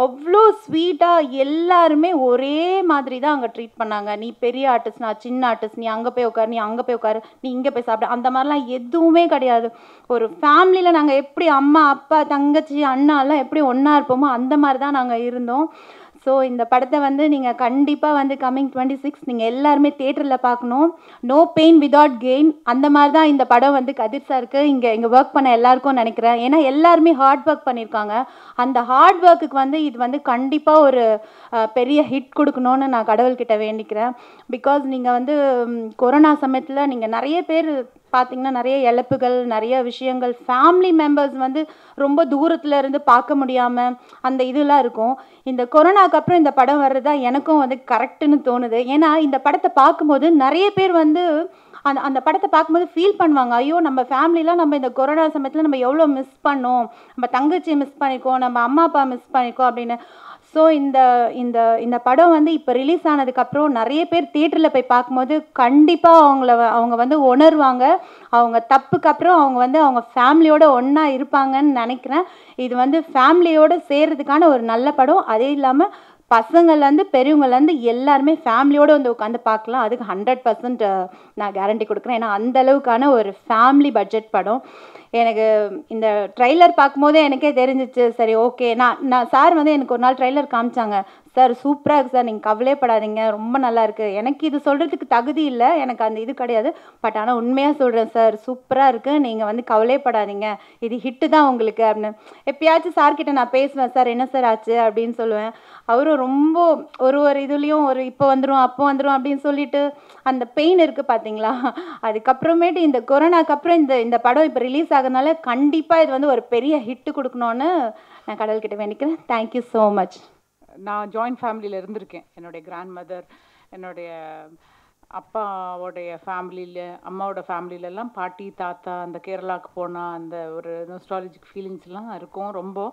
அவ்வளோ ஸ்வீட்டாக எல்லாருமே ஒரே மாதிரி தான் அங்கே ட்ரீட் பண்ணாங்க. நீ பெரிய ஆர்டிஸ்ட், நான் சின்ன ஆர்டிஸ்ட், நீ அங்கே போய் உட்காரு, நீ அங்கே போய் உட்காரு, நீ இங்கே போய் சாப்பிட, அந்த மாதிரிலாம் எதுவுமே கிடையாது. ஒரு ஃபேமிலியில் நாங்கள் எப்படி அம்மா அப்பா தங்கச்சி அண்ணாலாம் எப்படி ஒன்றா இருப்போமோ அந்த மாதிரி தான் நாங்கள் இருந்தோம். ஸோ இந்த படத்தை வந்து நீங்கள் கண்டிப்பாக வந்து கம்மிங் 26 நீங்கள் எல்லாருமே தேட்டரில் பார்க்கணும். நோ பெயின் விதவுட் கெயின், அந்த மாதிரி தான் இந்த படம் வந்து கதிர் சாருக்கு இங்கே ஒர்க் பண்ண எல்லாருக்கும் நினைக்கிறேன். ஏன்னா எல்லாருமே ஹார்ட் ஒர்க் பண்ணியிருக்காங்க. அந்த ஹார்ட் ஒர்க்குக்கு வந்து இது வந்து கண்டிப்பாக ஒரு பெரிய ஹிட் கொடுக்கணும்னு நான் கடவுள்கிட்ட வேண்டிக்கிறேன். பிகாஸ் நீங்கள் வந்து கொரோனா சமயத்தில் நீங்கள் நிறைய பேர் பார்த்தீங்கன்னா நிறைய இழப்புகள், நிறைய விஷயங்கள், ஃபேமிலி மெம்பர்ஸ் வந்து ரொம்ப தூரத்தில் இருந்து பார்க்க முடியாமல் அந்த இதெல்லாம் இருக்கும். இந்த கொரோனாக்கு அப்புறம் இந்த படம் வர்றதா எனக்கும் வந்து கரெக்டுன்னு தோணுது. ஏன்னா இந்த படத்தை பார்க்கும்போது நிறைய பேர் வந்து அந்த படத்தை பார்க்கும்போது ஃபீல் பண்ணுவாங்க, ஐயோ நம்ம ஃபேமிலிலாம் நம்ம இந்த கொரோனா சமயத்தில் நம்ம எவ்வளோ மிஸ் பண்ணோம், நம்ம தங்கச்சியை மிஸ் பண்ணிக்கோம், நம்ம அம்மா அப்பா மிஸ் பண்ணிக்கோம் அப்படின்னு. ஸோ இந்த இந்த இந்த படம் வந்து இப்போ ரிலீஸ் ஆனதுக்கப்புறம் நிறைய பேர் தியேட்டரில் போய் பார்க்கும்போது கண்டிப்பாக அவங்க வந்து உணர்வாங்க. அவங்க தப்புக்கு அப்புறம் அவங்க வந்து அவங்க ஃபேமிலியோட ஒன்றா இருப்பாங்கன்னு நினைக்கிறேன். இது வந்து ஃபேமிலியோடு சேர்றதுக்கான ஒரு நல்ல படம். அதே இல்லாமல் பசங்கள்லேருந்து பெரியவங்கலேருந்து எல்லாருமே ஃபேமிலியோடு வந்து உட்காந்து பார்க்கலாம். அதுக்கு 100% நான் கேரண்டி கொடுக்குறேன். ஏன்னா அந்த அளவுக்கான ஒரு ஃபேமிலி பட்ஜெட் படம். எனக்கு இந்த ட்ரெய்லர் பார்க்கும்போதே எனக்கே தெரிஞ்சிச்சு, சரி ஓகே. நான் சார் வந்து எனக்கு ஒரு நாள் ட்ரெய்லர் காமிச்சாங்க, சார் சூப்பராக இருக்குது சார், நீங்கள் கவலைப்படாதீங்க, ரொம்ப நல்லா இருக்குது. எனக்கு இது சொல்கிறதுக்கு தகுதி இல்லை, எனக்கு அந்த இது கிடையாது. பட் ஆனால் உண்மையாக சொல்கிறேன் சார், சூப்பராக இருக்குது, நீங்கள் வந்து கவலைப்படாதீங்க, இது ஹிட்டு தான் உங்களுக்கு அப்படின்னு. எப்பயாச்சும் சார்கிட்ட நான் பேசுவேன், சார் என்ன சார் ஆச்சு அப்படின்னு சொல்லுவேன். அவரும் ரொம்ப ஒரு இதுலேயும் ஒரு இப்போ வந்துடும் அப்போ வந்துடும் அப்படின்னு சொல்லிட்டு அந்த பெயின் இருக்குது பார்த்தீங்களா. அதுக்கப்புறமேட்டு இந்த கொரோனாக்கு அப்புறம் இந்த படம் இப்போ ரிலீஸ் ஆகிறதுனால கண்டிப்பாக இது வந்து ஒரு பெரிய ஹிட்டு கொடுக்கணுன்னு நான் கடவுள்கிட்ட வேண்டிக்கிறேன். Thank you so much. நான் ஜாயிண்ட் ஃபேமிலியில் இருந்திருக்கேன். என்னுடைய கிராண்ட் மதர், என்னுடைய அப்பாவோடைய ஃபேமிலியில், அம்மாவோட ஃபேமிலியிலலாம் பாட்டி தாத்தா அந்த கேரளாவுக்கு போனால் அந்த ஒரு நோஸ்டாலஜிக் ஃபீலிங்ஸ்லாம் இருக்கும் ரொம்ப.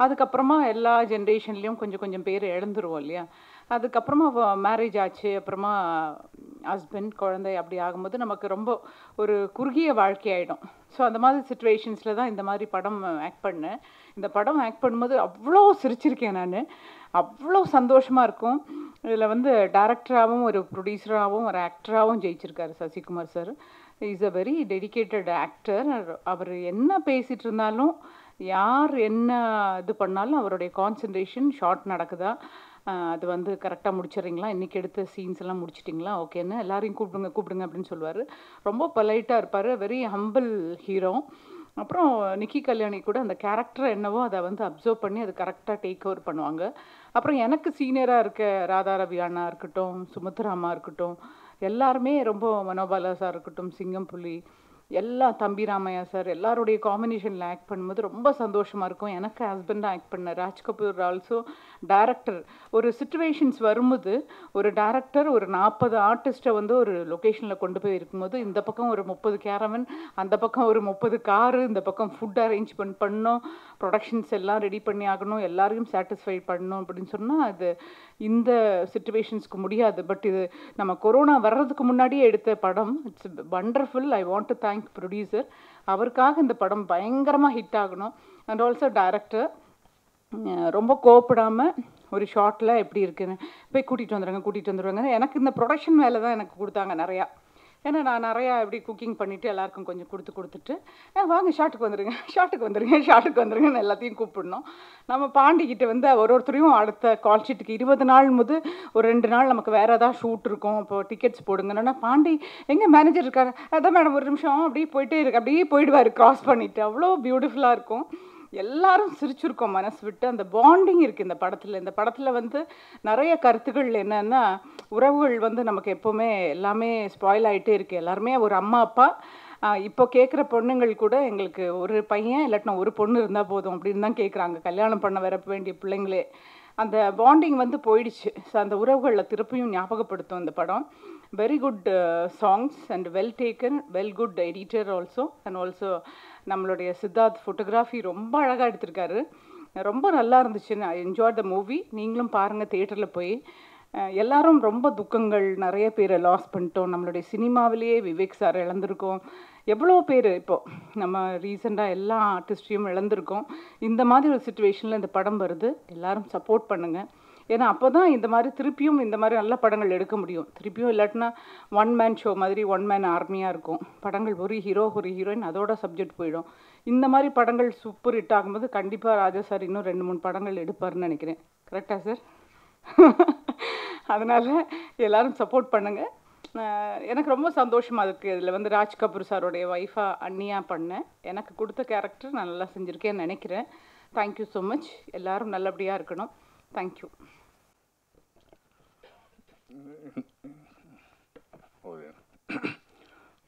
அதுக்கப்புறமா எல்லா ஜென்ரேஷன்லேயும் கொஞ்சம் கொஞ்சம் பேர் இழந்துருவோம் இல்லையா. அதுக்கப்புறமா மேரேஜ் ஆச்சு, அப்புறமா ஹஸ்பண்ட் குழந்தை அப்படி ஆகும்போது நமக்கு ரொம்ப ஒரு குறுகிய வாழ்க்கை ஆகிடும். ஸோ அந்த மாதிரி சுச்சுவேஷன்ஸில் தான் இந்த மாதிரி படம் ஆக்ட் பண்ணேன். இந்த படம் ஆக்ட் பண்ணும்போது அவ்வளோ சிரிச்சிருக்கேன் நான், அவ்வளோ சந்தோஷமாக இருக்கும். இதில் வந்து டைரக்டராகவும் ஒரு ப்ரொடியூசராகவும் ஒரு ஆக்டராகவும் ஜெயிச்சிருக்காரு Sasikumar sir. Is a very dedicated actor. அவர் என்ன பேசிகிட்டு இருந்தாலும், யார் என்ன இது பண்ணாலும் அவருடைய கான்சன்ட்ரேஷன் ஷார்ட் நடக்குதா, அது வந்து கரெக்டாக முடிச்சிடுறீங்களா, இன்றைக்கி எடுத்த சீன்ஸ் எல்லாம் முடிச்சிட்டிங்களா, ஓகேன்னு எல்லாரையும் கூப்பிடுங்க அப்படின்னு சொல்லுவார். ரொம்ப பொலைட்டாக இருப்பார், வெரி ஹம்பிள் ஹீரோ. அப்புறம் நிக்கி கல்யாணி கூட அந்த கேரக்டர் என்னவோ அதை வந்து அப்சர்வ் பண்ணி அது கரெக்டாக டேக் ஓவர் பண்ணுவாங்க. அப்புறம் எனக்கு சீனியராக இருக்க ராதா ரவி அண்ணா இருக்கட்டும், சுமித்ராமா இருக்கட்டும், எல்லாருமே ரொம்ப, மனோபாலா சார் இருக்கட்டும், சிங்கம் புலி, எல்லா தம்பி ராமையா சார் எல்லாருடைய காம்பினேஷனில் ஆக்ட் பண்ணும்போது ரொம்ப சந்தோஷமாக இருக்கும். எனக்கு ஹஸ்பண்டாக ஆக்ட் பண்ண ராஜ் கபூர் ஆல்சோ டைரக்டர். ஒரு சுச்சுவேஷன்ஸ் வரும்போது ஒரு டைரக்டர் ஒரு 40 ஆர்டிஸ்ட்டை வந்து ஒரு லொக்கேஷனில் கொண்டு போய் இருக்கும்போது இந்த பக்கம் ஒரு 30 கேரவன், அந்த பக்கம் ஒரு 30 காரு, இந்த பக்கம் ஃபுட் அரேஞ்ச்மெண்ட் பண்ணணும், ப்ரொடக்ஷன்ஸ் எல்லாம் ரெடி பண்ணி ஆகணும், எல்லாரையும் சாட்டிஸ்ஃபை பண்ணணும் அப்படின்னு சொன்னால் அது இந்த சுச்சுவேஷன்ஸ்க்கு முடியாது. பட் இது நம்ம கொரோனா வர்றதுக்கு முன்னாடியே எடுத்த படம். It's wonderful. I want to thank producer. அவருக்காக இந்த படம் பயங்கரமாக ஹிட் ஆகணும். அண்ட் ஆல்சோ டைரக்டர் ரொம்ப கோவப்படாமல் ஒரு ஷார்ட்டில் எப்படி இருக்குன்னு போய் கூட்டிகிட்டு வந்துடுவாங்க. எனக்கு இந்த ப்ரொடக்ஷன் வேலை தான் எனக்கு கொடுத்தாங்க நிறையா. ஏன்னா நான் நிறையா எப்படி குக்கிங் பண்ணிவிட்டு எல்லாருக்கும் கொஞ்சம் கொடுத்துட்டு வாங்க ஷார்ட்டுக்கு வந்துடுங்கன்னு எல்லாத்தையும் கூப்பிடணும். நம்ம பாண்டிக்கிட்ட வந்து ஒருத்தரையும் அடுத்த கால் ஷீட்டுக்கு 20 நாள் ஒரு 2 நாள் நமக்கு வேறு ஏதாவது ஷூட் இருக்கும், இப்போ டிக்கெட்ஸ் போடுங்கன்னா பாண்டி எங்கே மேனேஜர் இருக்காரு, அதான் மேடம் ஒரு நிமிஷம் அப்படியே போயிட்டே இருக்கு, அப்படியே போயிடுவார் க்ராஸ் பண்ணிவிட்டு. அவ்வளோ பியூட்டிஃபுல்லாக இருக்கும். எல்லாரும் சிரிச்சிருக்கோம் மனசு விட்டு. அந்த பாண்டிங் இருக்குது இந்த படத்தில் வந்து நிறைய கருத்துக்கள் என்னென்னா, உறவுகள் வந்து நமக்கு எப்போவுமே எல்லாமே ஸ்பாயில் ஆகிட்டே இருக்குது. எல்லாருமே ஒரு அம்மா அப்பா, இப்போ கேட்குற பொண்ணுங்கள் கூட எங்களுக்கு ஒரு பையன் இல்லாட்டினா ஒரு பொண்ணு இருந்தால் போதும் அப்படின்னு தான் கேட்குறாங்க. கல்யாணம் பண்ண வர வேண்டிய பிள்ளைங்களே அந்த பாண்டிங் வந்து போயிடுச்சு. ஸோ அந்த உறவுகளில் திருப்பியும் ஞாபகப்படுத்தும் இந்த படம். Very good songs and well taken, well good editor also. And also நம்மளுடைய சித்தார்த் ஃபோட்டோகிராஃபி ரொம்ப அழகாக எடுத்திருக்காரு. ரொம்ப நல்லா இருந்துச்சு. நான் என்ஜாய் த மூவி. நீங்களும் பாருங்கள் தியேட்டரில் போய். எல்லாரும் ரொம்ப துக்கங்கள், நிறைய பேரை லாஸ் பண்ணிட்டோம். நம்மளுடைய சினிமாவிலேயே விவேக் சார் இழந்திருக்கோம். எவ்வளோ பேர் இப்போது நம்ம ரீசெண்டாக எல்லா ஆர்டிஸ்டையும் இழந்திருக்கோம். இந்த மாதிரி ஒரு சுச்சுவேஷனில் இந்த படம் வருது. எல்லாரும் சப்போர்ட் பண்ணுங்கள். ஏன்னா அப்போ தான் இந்த மாதிரி திருப்பியும் இந்த மாதிரி நல்ல படங்கள் எடுக்க முடியும். திருப்பியும் இல்லாட்டினா ஒன் மேன் ஷோ மாதிரி ஒன் மேன் ஆர்மியாக இருக்கும் படங்கள். ஒரு ஹீரோ ஒரு ஹீரோயின் அதோட சப்ஜெக்ட் போயிடும். இந்த மாதிரி படங்கள் சூப்பர் ஹிட் ஆகும்போது கண்டிப்பாக ராஜா சார் இன்னும் 2-3 படங்கள் எடுப்பார்னு நினைக்கிறேன். கரெக்டாக சார்? அதனால் எல்லாரும் சப்போர்ட் பண்ணுங்கள். எனக்கு ரொம்ப சந்தோஷமாக இருக்குது. இதில் வந்து ராஜ் கபூர் சாரோடைய ஒய்ஃபாக அண்ணியாக பண்ணேன். எனக்கு கொடுத்த கேரக்டர் நான் நல்லா செஞ்சுருக்கேன்னு நினைக்கிறேன். Thank you so much. எல்லோரும் நல்லபடியாக இருக்கணும். தேங்க்யூ.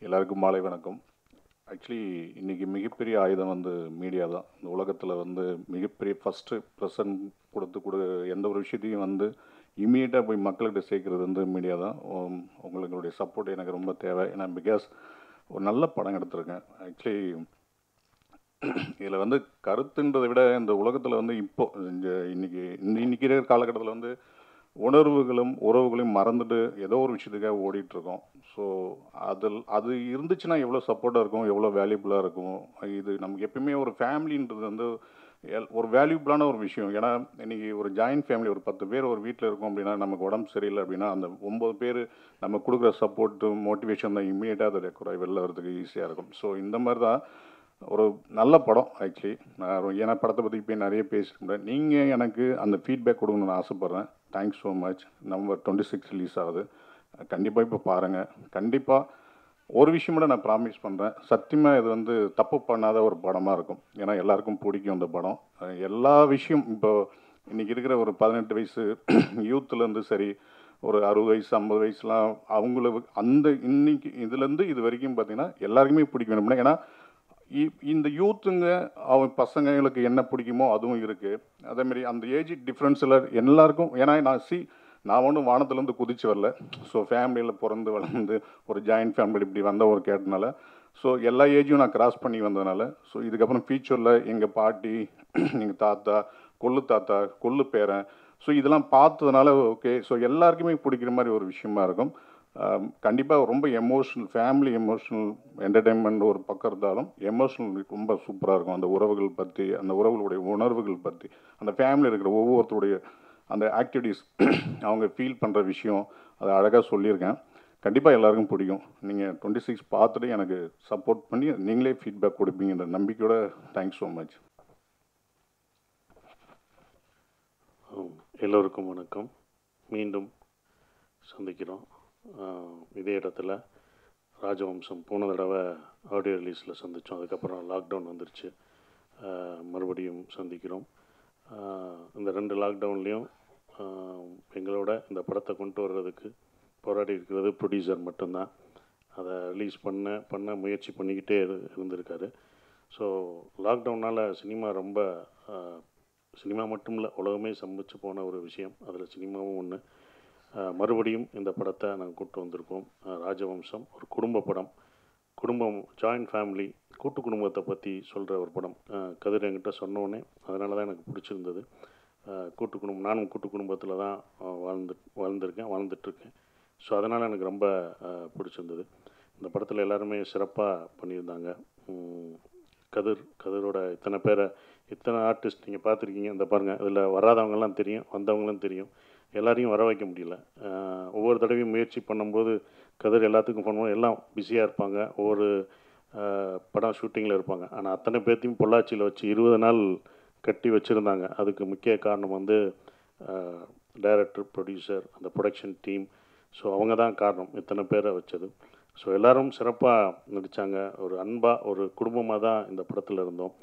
எல்லாருக்கும் மாலை வணக்கம். ஆக்சுவலி இன்றைக்கி மிகப்பெரிய ஆயுதம் வந்து மீடியா தான். இந்த உலகத்தில் வந்து மிகப்பெரிய ஃபஸ்ட்டு ப்ரெசன்ட் கொடுத்து எந்த ஒரு விஷயத்தையும் வந்து இம்மீடியட்டாக போய் மக்கள்கிட்ட சேர்க்குறது வந்து மீடியா தான். உங்களுடைய சப்போர்ட் எனக்கு ரொம்ப தேவை. ஏன்னா பிகாஸ் ஒரு நல்ல படம் எடுத்திருக்கேன். ஆக்சுவலி இதில் வந்து கருத்துன்றதை விட இந்த உலகத்தில் வந்து இன்றைக்கி இருக்கிற காலகட்டத்தில் வந்து உணர்வுகளும் உறவுகளையும் மறந்துட்டு ஏதோ ஒரு விஷயத்துக்காக ஓடிட்டுருக்கோம். ஸோ அது இருந்துச்சுன்னா எவ்வளோ சப்போர்ட்டாக இருக்கும், எவ்வளோ வேல்யூபுளாக இருக்கும். இது நமக்கு எப்பயுமே ஒரு ஃபேமிலின்றது வந்து ஒரு வேல்யூபுளான ஒரு விஷயம். ஏன்னா இன்றைக்கி ஒரு ஜாயின்ட் ஃபேமிலி, ஒரு 10 பேர் ஒரு வீட்டில் இருக்கோம் அப்படின்னா, நமக்கு உடம்பு சரியில்லை அப்படின்னா அந்த 9 பேர் நம்ம கொடுக்குற சப்போர்ட்டு மோட்டிவேஷன் தான் இம்மீடியட்டாக அதை குறை வெளில வரதுக்கு ஈஸியாக இருக்கும். ஸோ இந்த மாதிரி தான் ஒரு நல்ல படம். ஆக்சுவலி நான் ஏன்னா படத்தை பற்றி இப்போ நிறைய பேசிட்டு நீங்கள் எனக்கு அந்த ஃபீட்பேக் கொடுக்கணும்னு ஆசைப்பட்றேன். Thanks so much. November 26 release ஆகுது. கண்டிப்பாக இப்போ பாருங்கள். கண்டிப்பாக ஒரு விஷயம் கூட நான் ப்ராமிஸ் பண்ணுறேன், சத்தியமாக இது வந்து தப்பு பண்ணாத ஒரு படமாக இருக்கும். ஏன்னா எல்லாருக்கும் பிடிக்கும் இந்த படம். எல்லா விஷயம் இப்போ இன்றைக்கி இருக்கிற ஒரு 18 வயசு யூத்துலேருந்து சரி, ஒரு 60 வயசு 50 வயசுலாம் அவங்களுக்கு அந்த இன்னைக்கு இதுலேருந்து இது வரைக்கும் பார்த்திங்கன்னா எல்லாருக்குமே பிடிக்கும் வேணும். ஏன்னா இந்த யூத்துங்க அவங்க பசங்களுக்கு என்ன பிடிக்குமோ அதுவும் இருக்குது. அதேமாரி அந்த ஏஜ் டிஃப்ரென்ஸில் எல்லாருக்கும், ஏன்னா நான் ஒன்றும் வானத்துலேருந்து குதிச்சு வரல. ஸோ ஃபேமிலியில் பிறந்து வளர்ந்து ஒரு ஜாயின்ட் ஃபேமிலி இப்படி வந்த ஒரு கேட்டனால, ஸோ எல்லா ஏஜையும் நான் கிராஸ் பண்ணி வந்ததுனால, ஸோ இதுக்கப்புறம் ஃபியூச்சரில் எங்கள் பாட்டி, எங்கள் தாத்தா, கொள்ளு தாத்தா, கொள்ளு பேரன், ஸோ இதெல்லாம் பார்த்ததுனால ஓகே, ஸோ எல்லாருக்குமே பிடிக்கிற மாதிரி ஒரு விஷயமா இருக்கும். கண்டிப்பாக ரொம்ப எமோஷ்னல், ஃபேமிலி எமோஷ்னல் என்டர்டெயின்மெண்ட் ஒரு பக்கம் இருந்தாலும் எமோஷ்னல் ரொம்ப சூப்பராக இருக்கும். அந்த உறவுகள் பற்றி, அந்த உறவுகளுடைய உணர்வுகள் பற்றி, அந்த ஃபேமிலி இருக்கிற ஒவ்வொருத்தருடைய அந்த ஆக்டிவிட்டீஸ் அவங்க ஃபீல் பண்ணுற விஷயம் அதை அழகாக சொல்லியிருக்கேன். கண்டிப்பாக எல்லாருக்கும் பிடிக்கும். நீங்கள் 26 பார்த்துட்டு எனக்கு சப்போர்ட் பண்ணி நீங்களே ஃபீட்பேக் கொடுப்பீங்கன்ற நம்பிக்கையோட தேங்க்ஸ் ஸோ மச். எல்லோருக்கும் வணக்கம். மீண்டும் சந்திக்கிறோம் இதே இடத்துல. ராஜவம்சம் போன தடவை ஆடியோ ரிலீஸில் சந்தித்தோம். அதுக்கப்புறம் லாக்டவுன் வந்துருச்சு. மறுபடியும் சந்திக்கிறோம். இந்த 2 லாக்டவுன்லேயும் எங்களோட இந்த படத்தை கொண்டு வர்றதுக்கு போராடி இருக்கிறது ப்ரொடியூசர் மட்டும்தான். அதை ரிலீஸ் பண்ண முயற்சி பண்ணிக்கிட்டே இருந்திருக்காரு. ஸோ லாக்டவுனால் சினிமா மட்டும் இல்லை, உலகமே சம்பிச்சு போன ஒரு விஷயம். அதில் சினிமாவும் ஒன்று. மறுபடியும் இந்த படத்தை நாங்கள் கூப்பிட்டு வந்திருக்கோம். ராஜவம்சம் ஒரு குடும்ப படம். குடும்பம், ஜாயின்ட் ஃபேமிலி, கூட்டு குடும்பத்தை பற்றி சொல்கிற ஒரு படம். கதிர் என்கிட்ட சொன்னோடனே அதனால தான் எனக்கு பிடிச்சிருந்தது. கூட்டு குடும்பம், நானும் கூட்டு குடும்பத்தில் தான் வாழ்ந்துட்டுருக்கேன். ஸோ அதனால் எனக்கு ரொம்ப பிடிச்சிருந்தது. இந்த படத்தில் எல்லாருமே சிறப்பாக பண்ணியிருந்தாங்க. கதிரோட இத்தனை ஆர்டிஸ்ட் நீங்கள் பார்த்துருக்கீங்க. இந்த பாருங்கள், இதில் வராதவங்கெல்லாம் தெரியும், வந்தவங்களும் தெரியும். எல்லாரையும் வர வைக்க முடியல. ஒவ்வொரு தடவையும் முயற்சி பண்ணும்போது கதிர் எல்லாத்துக்கும் ஃபோன் பண்ணி எல்லாம் பிஸியாக இருப்பாங்க, ஒவ்வொரு படம் ஷூட்டிங்கில் இருப்பாங்க. ஆனால் அத்தனை பேர்த்தையும் பொள்ளாச்சியில் வச்சு 20 நாள் கட்டி வச்சுருந்தாங்க. அதுக்கு முக்கிய காரணம் வந்து டைரக்டர், ப்ரொடியூசர், அந்த ப்ரொடக்ஷன் டீம். ஸோ அவங்க தான் காரணம் இத்தனை பேரை வச்சது. ஸோ எல்லோரும் சிறப்பாக நடித்தாங்க. ஒரு அன்பாக, ஒரு குடும்பமாக தான் இந்த படத்தில் இருந்தோம்.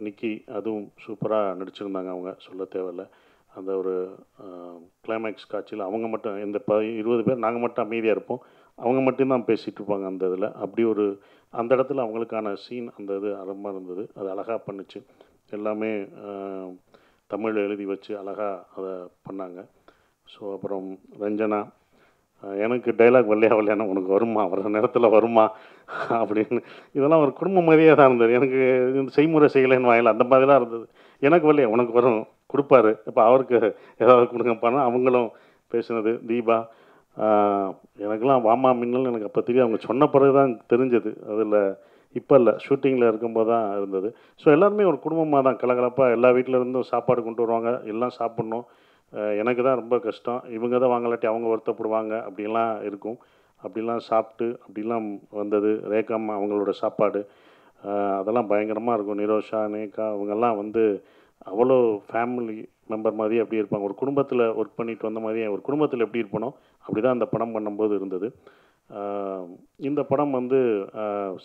நிக்கி அதுவும் சூப்பராக நடிச்சிருந்தாங்க. அவங்க சொல்ல தேவையில்லை. அந்த ஒரு கிளைமேக்ஸ் காட்சியில் அவங்க மட்டும், இந்த 20 பேர் நாங்கள் மட்டும் அமைதியாக இருப்போம், அவங்க மட்டும்தான் பேசிகிட்டு இருப்பாங்க அந்த இதில். அப்படி ஒரு அந்த இடத்துல அவங்களுக்கான சீன், அந்த இது அறமாக இருந்தது. அது அழகாக பண்ணுச்சு. எல்லாமே தமிழில் எழுதி வச்சு அழகாக அதை பண்ணாங்க. ஸோ அப்புறம் ரஞ்சனா, எனக்கு டைலாக் வரலையானா உனக்கு வருமா, வர நேரத்தில் வருமா அப்படின்னு, இதெல்லாம் ஒரு குடும்ப மாதிரியே தான் இருந்தது. எனக்கு இந்த செய்முறை செய்யலைன்னு வாயில அந்த மாதிரிலாம் இருந்தது. எனக்கு வரலையா, உனக்கு வரும், கொடுப்பாரு. இப்போ அவருக்கு ஏதாவது கொடுங்கப்பானா அவங்களும் பேசுனது. தீபா, எனக்கெல்லாம் வாமா மின்னல் எனக்கு அப்போ தெரியும், அவங்க சொன்ன பிறகு தான் தெரிஞ்சது. அதில் இப்போ இல்லை, ஷூட்டிங்கில் இருக்கும்போது தான் இருந்தது. ஸோ எல்லாருமே ஒரு குடும்பமாக தான் கலகலப்பாக எல்லா வீட்டில் இருந்தும் சாப்பாடு கொண்டு வருவாங்க, எல்லாம் சாப்பிட்ணும். எனக்கு தான் ரொம்ப கஷ்டம், இவங்க தான் வாங்கலாட்டி அவங்க வருத்தப்படுவாங்க அப்படிலாம் இருக்கும். அப்படிலாம் சாப்பிட்டு அப்படிலாம் வந்தது. ரேகாம்மா அவங்களோட சாப்பாடு அதெல்லாம் பயங்கரமாக இருக்கும். நிரோஷா, நேகா அவங்கெல்லாம் வந்து அவ்வளோ ஃபேமிலி மெம்பர் மாதிரி அப்படியே இருப்பாங்க. ஒரு குடும்பத்தில் ஒர்க் பண்ணிட்டு வந்த மாதிரியே ஒரு குடும்பத்தில் எப்படி இருப்பனோ அப்படி தான் அந்த படம் பண்ணும்போது இருந்தது. இந்த படம் வந்து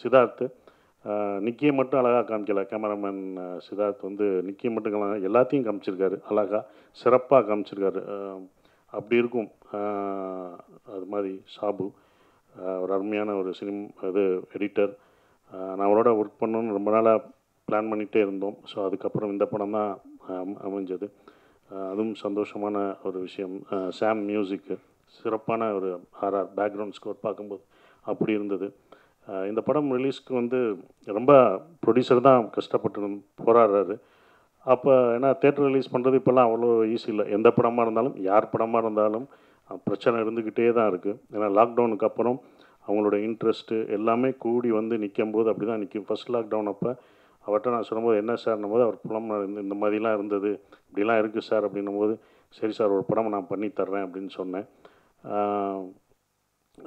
சித்தார்த்து நிக்கியை மட்டும் அழகாக காமிக்கல. கேமராமேன் சித்தார்த் வந்து நிக்கியை மட்டும் எல்லாத்தையும் காமிச்சிருக்காரு, அழகாக சிறப்பாக காமிச்சிருக்காரு. அப்படி இருக்கும். அது மாதிரி சாபு ஒரு அருமையான ஒரு இது எடிட்டர். நான் அவரோட ஒர்க் பண்ணணுன்னு ரொம்ப நாளாக பிளான் பண்ணிகிட்டே இருந்தோம். ஸோ அதுக்கப்புறம் இந்த படம் தான் அமைஞ்சது. அதுவும் சந்தோஷமான ஒரு விஷயம். சாம் மியூசிக்கு சிறப்பான ஒரு ஆர்ஆர் பேக்ரவுண்ட் ஸ்கோர் பார்க்கும்போது அப்படி இருந்தது. இந்த படம் ரிலீஸ்க்கு வந்து ரொம்ப ப்ரொடியூசர் தான் கஷ்டப்பட்டு போராடுறாரு. அப்போ ஏன்னா தேட்டர் ரிலீஸ் பண்ணுறது இப்போல்லாம் அவ்வளோ ஈஸி இல்லை. எந்த படமாக இருந்தாலும் யார் படமாக இருந்தாலும் பிரச்சனை இருந்துக்கிட்டே தான் இருக்குது. ஏன்னா லாக்டவுனுக்கு அப்புறம் அவங்களோட இன்ட்ரெஸ்ட்டு எல்லாமே கூடி வந்து நிற்கும் போது அப்படி தான் நிற்கும். ஃபஸ்ட் லாக்டவுன் அப்போ அவர்கிட்ட நான் சொல்லும்போது என்ன சார்னும் போது அவர் புலம் இந்த மாதிரிலாம் இருந்தது, இப்படிலாம் இருக்குது சார் அப்படின்னும் போது சரி சார் ஒரு படம் நான் பண்ணி தர்றேன் அப்படின்னு சொன்னேன்.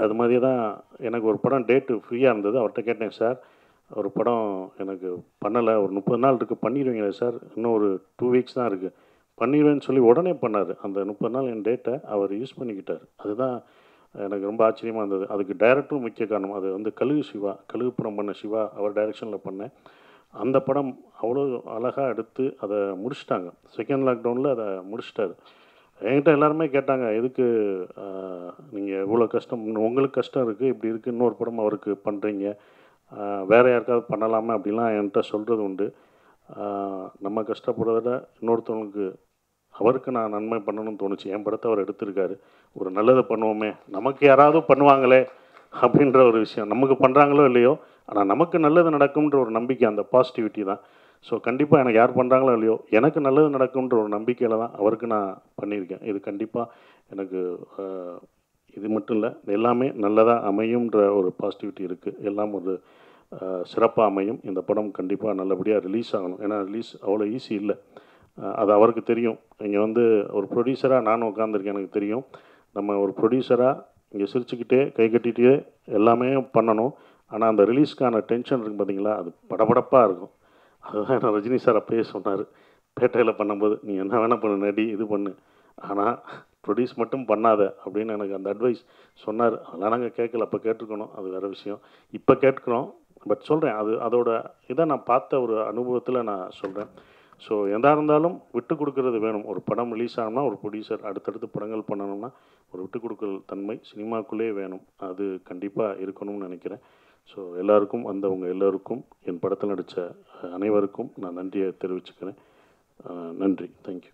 அது மாதிரியே தான் எனக்கு ஒரு படம் டேட்டு ஃப்ரீயாக இருந்தது. அவர்கிட்ட கேட்டேன், சார் ஒரு படம் எனக்கு பண்ணலை, ஒரு 30 நாள் இருக்குது, பண்ணிடுவீங்களா சார்? இன்னும் ஒரு 2 வீக்ஸ் தான் இருக்குது, பண்ணிடுவேன்னு சொல்லி உடனே பண்ணார். அந்த 30 நாள் என் டேட்டை அவர் யூஸ் பண்ணிக்கிட்டார். அதுதான் எனக்கு ரொம்ப ஆச்சரியமாக இருந்தது. அதுக்கு டைரக்டரும் முக்கிய காரணம். அது வந்து கழுகு படம் பண்ண சிவா அவர் டைரக்ஷனில் பண்ணேன். அந்த படம் அவ்வளோ அழகாக எடுத்து அதை முடிச்சிட்டாங்க. செகண்ட் லாக்டவுனில் அதை முடிச்சிட்டாரு. என்கிட்ட எல்லாருமே கேட்டாங்க, எதுக்கு நீங்கள் இவ்வளோ கஷ்டம், உங்களுக்கு கஷ்டம் இருக்குது, இப்படி இருக்குது, இன்னொரு படம் அவருக்கு பண்ணுறீங்க, வேறு யாருக்காவது பண்ணலாமா அப்படிலாம் என்கிட்ட சொல்கிறது உண்டு. நம்ம கஷ்டப்படுறத விட இன்னொருத்தவங்களுக்கு அவருக்கு நான் நன்மை பண்ணணும்னு தோணுச்சு. என் படத்தை அவர் எடுத்திருக்காரு, ஒரு நல்லதை பண்ணுவோமே, நமக்கு யாராவது பண்ணுவாங்களே அப்படின்ற ஒரு விஷயம். நமக்கு பண்ணுறாங்களோ இல்லையோ, ஆனால் நமக்கு நல்லது நடக்கும்ன்ற ஒரு நம்பிக்கை, அந்த பாசிட்டிவிட்டி தான். ஸோ கண்டிப்பாக எனக்கு யார் பண்ணுறாங்களோ இல்லையோ, எனக்கு நல்லது நடக்கும்ன்ற ஒரு நம்பிக்கையில் தான் அவருக்கு நான் பண்ணியிருக்கேன். இது கண்டிப்பாக எனக்கு இது மட்டும் இல்லை, எல்லாமே நல்லதாக அமையும்ன்ற ஒரு பாசிட்டிவிட்டி இருக்குது. எல்லாம் ஒரு சிறப்பாக அமையும். இந்த படம் கண்டிப்பாக நல்லபடியாக ரிலீஸ் ஆகணும். ஏன்னா ரிலீஸ் அவ்வளோ ஈஸி இல்லை, அது அவருக்கு தெரியும். இங்கே வந்து ஒரு ப்ரொடியூசராக நானும் உட்காந்துருக்கேன், எனக்கு தெரியும். நம்ம ஒரு ப்ரொடியூசராக இங்கே சிரிச்சுக்கிட்டே கை கட்டிகிட்டே எல்லாமே பண்ணணும். ஆனால் அந்த ரிலீஸ்க்கான டென்ஷன் இருக்குது பார்த்தீங்களா, அது படபடப்பாக இருக்கும். அதுதான் என்ன ரஜினி சார் அப்பயே சொன்னார் பேட்டையில் பண்ணும்போது, நீ என்ன வேணால் பண்ணு, நடி, இது பண்ணு, ஆனால் ப்ரொடியூஸ் மட்டும் பண்ணாத அப்படின்னு எனக்கு அந்த அட்வைஸ் சொன்னார். அதெல்லாம் நாங்கள் கேட்கல, அப்போ கேட்டிருக்கணும், அது வேறு விஷயம். இப்போ கேட்குறோம், பட் சொல்கிறேன், அதோட இதை நான் பார்த்த ஒரு அனுபவத்தில் நான் சொல்கிறேன். ஸோ எதாக இருந்தாலும் விட்டு கொடுக்கறது வேணும். ஒரு படம் ரிலீஸ் ஆகணும்னா ஒரு ப்ரொடியூசர் அடுத்தடுத்து படங்கள் பண்ணணும்னா ஒரு விட்டு கொடுக்கல் தன்மை சினிமாக்குள்ளேயே வேணும். அது கண்டிப்பாக இருக்கணும்னு நினைக்கிறேன். ஸோ எல்லாருக்கும் வந்தவங்க எல்லோருக்கும், என் படத்தில் நடித்த அனைவருக்கும் நான் நன்றியை தெரிவிச்சுக்கிறேன். நன்றி, தேங்க்யூ.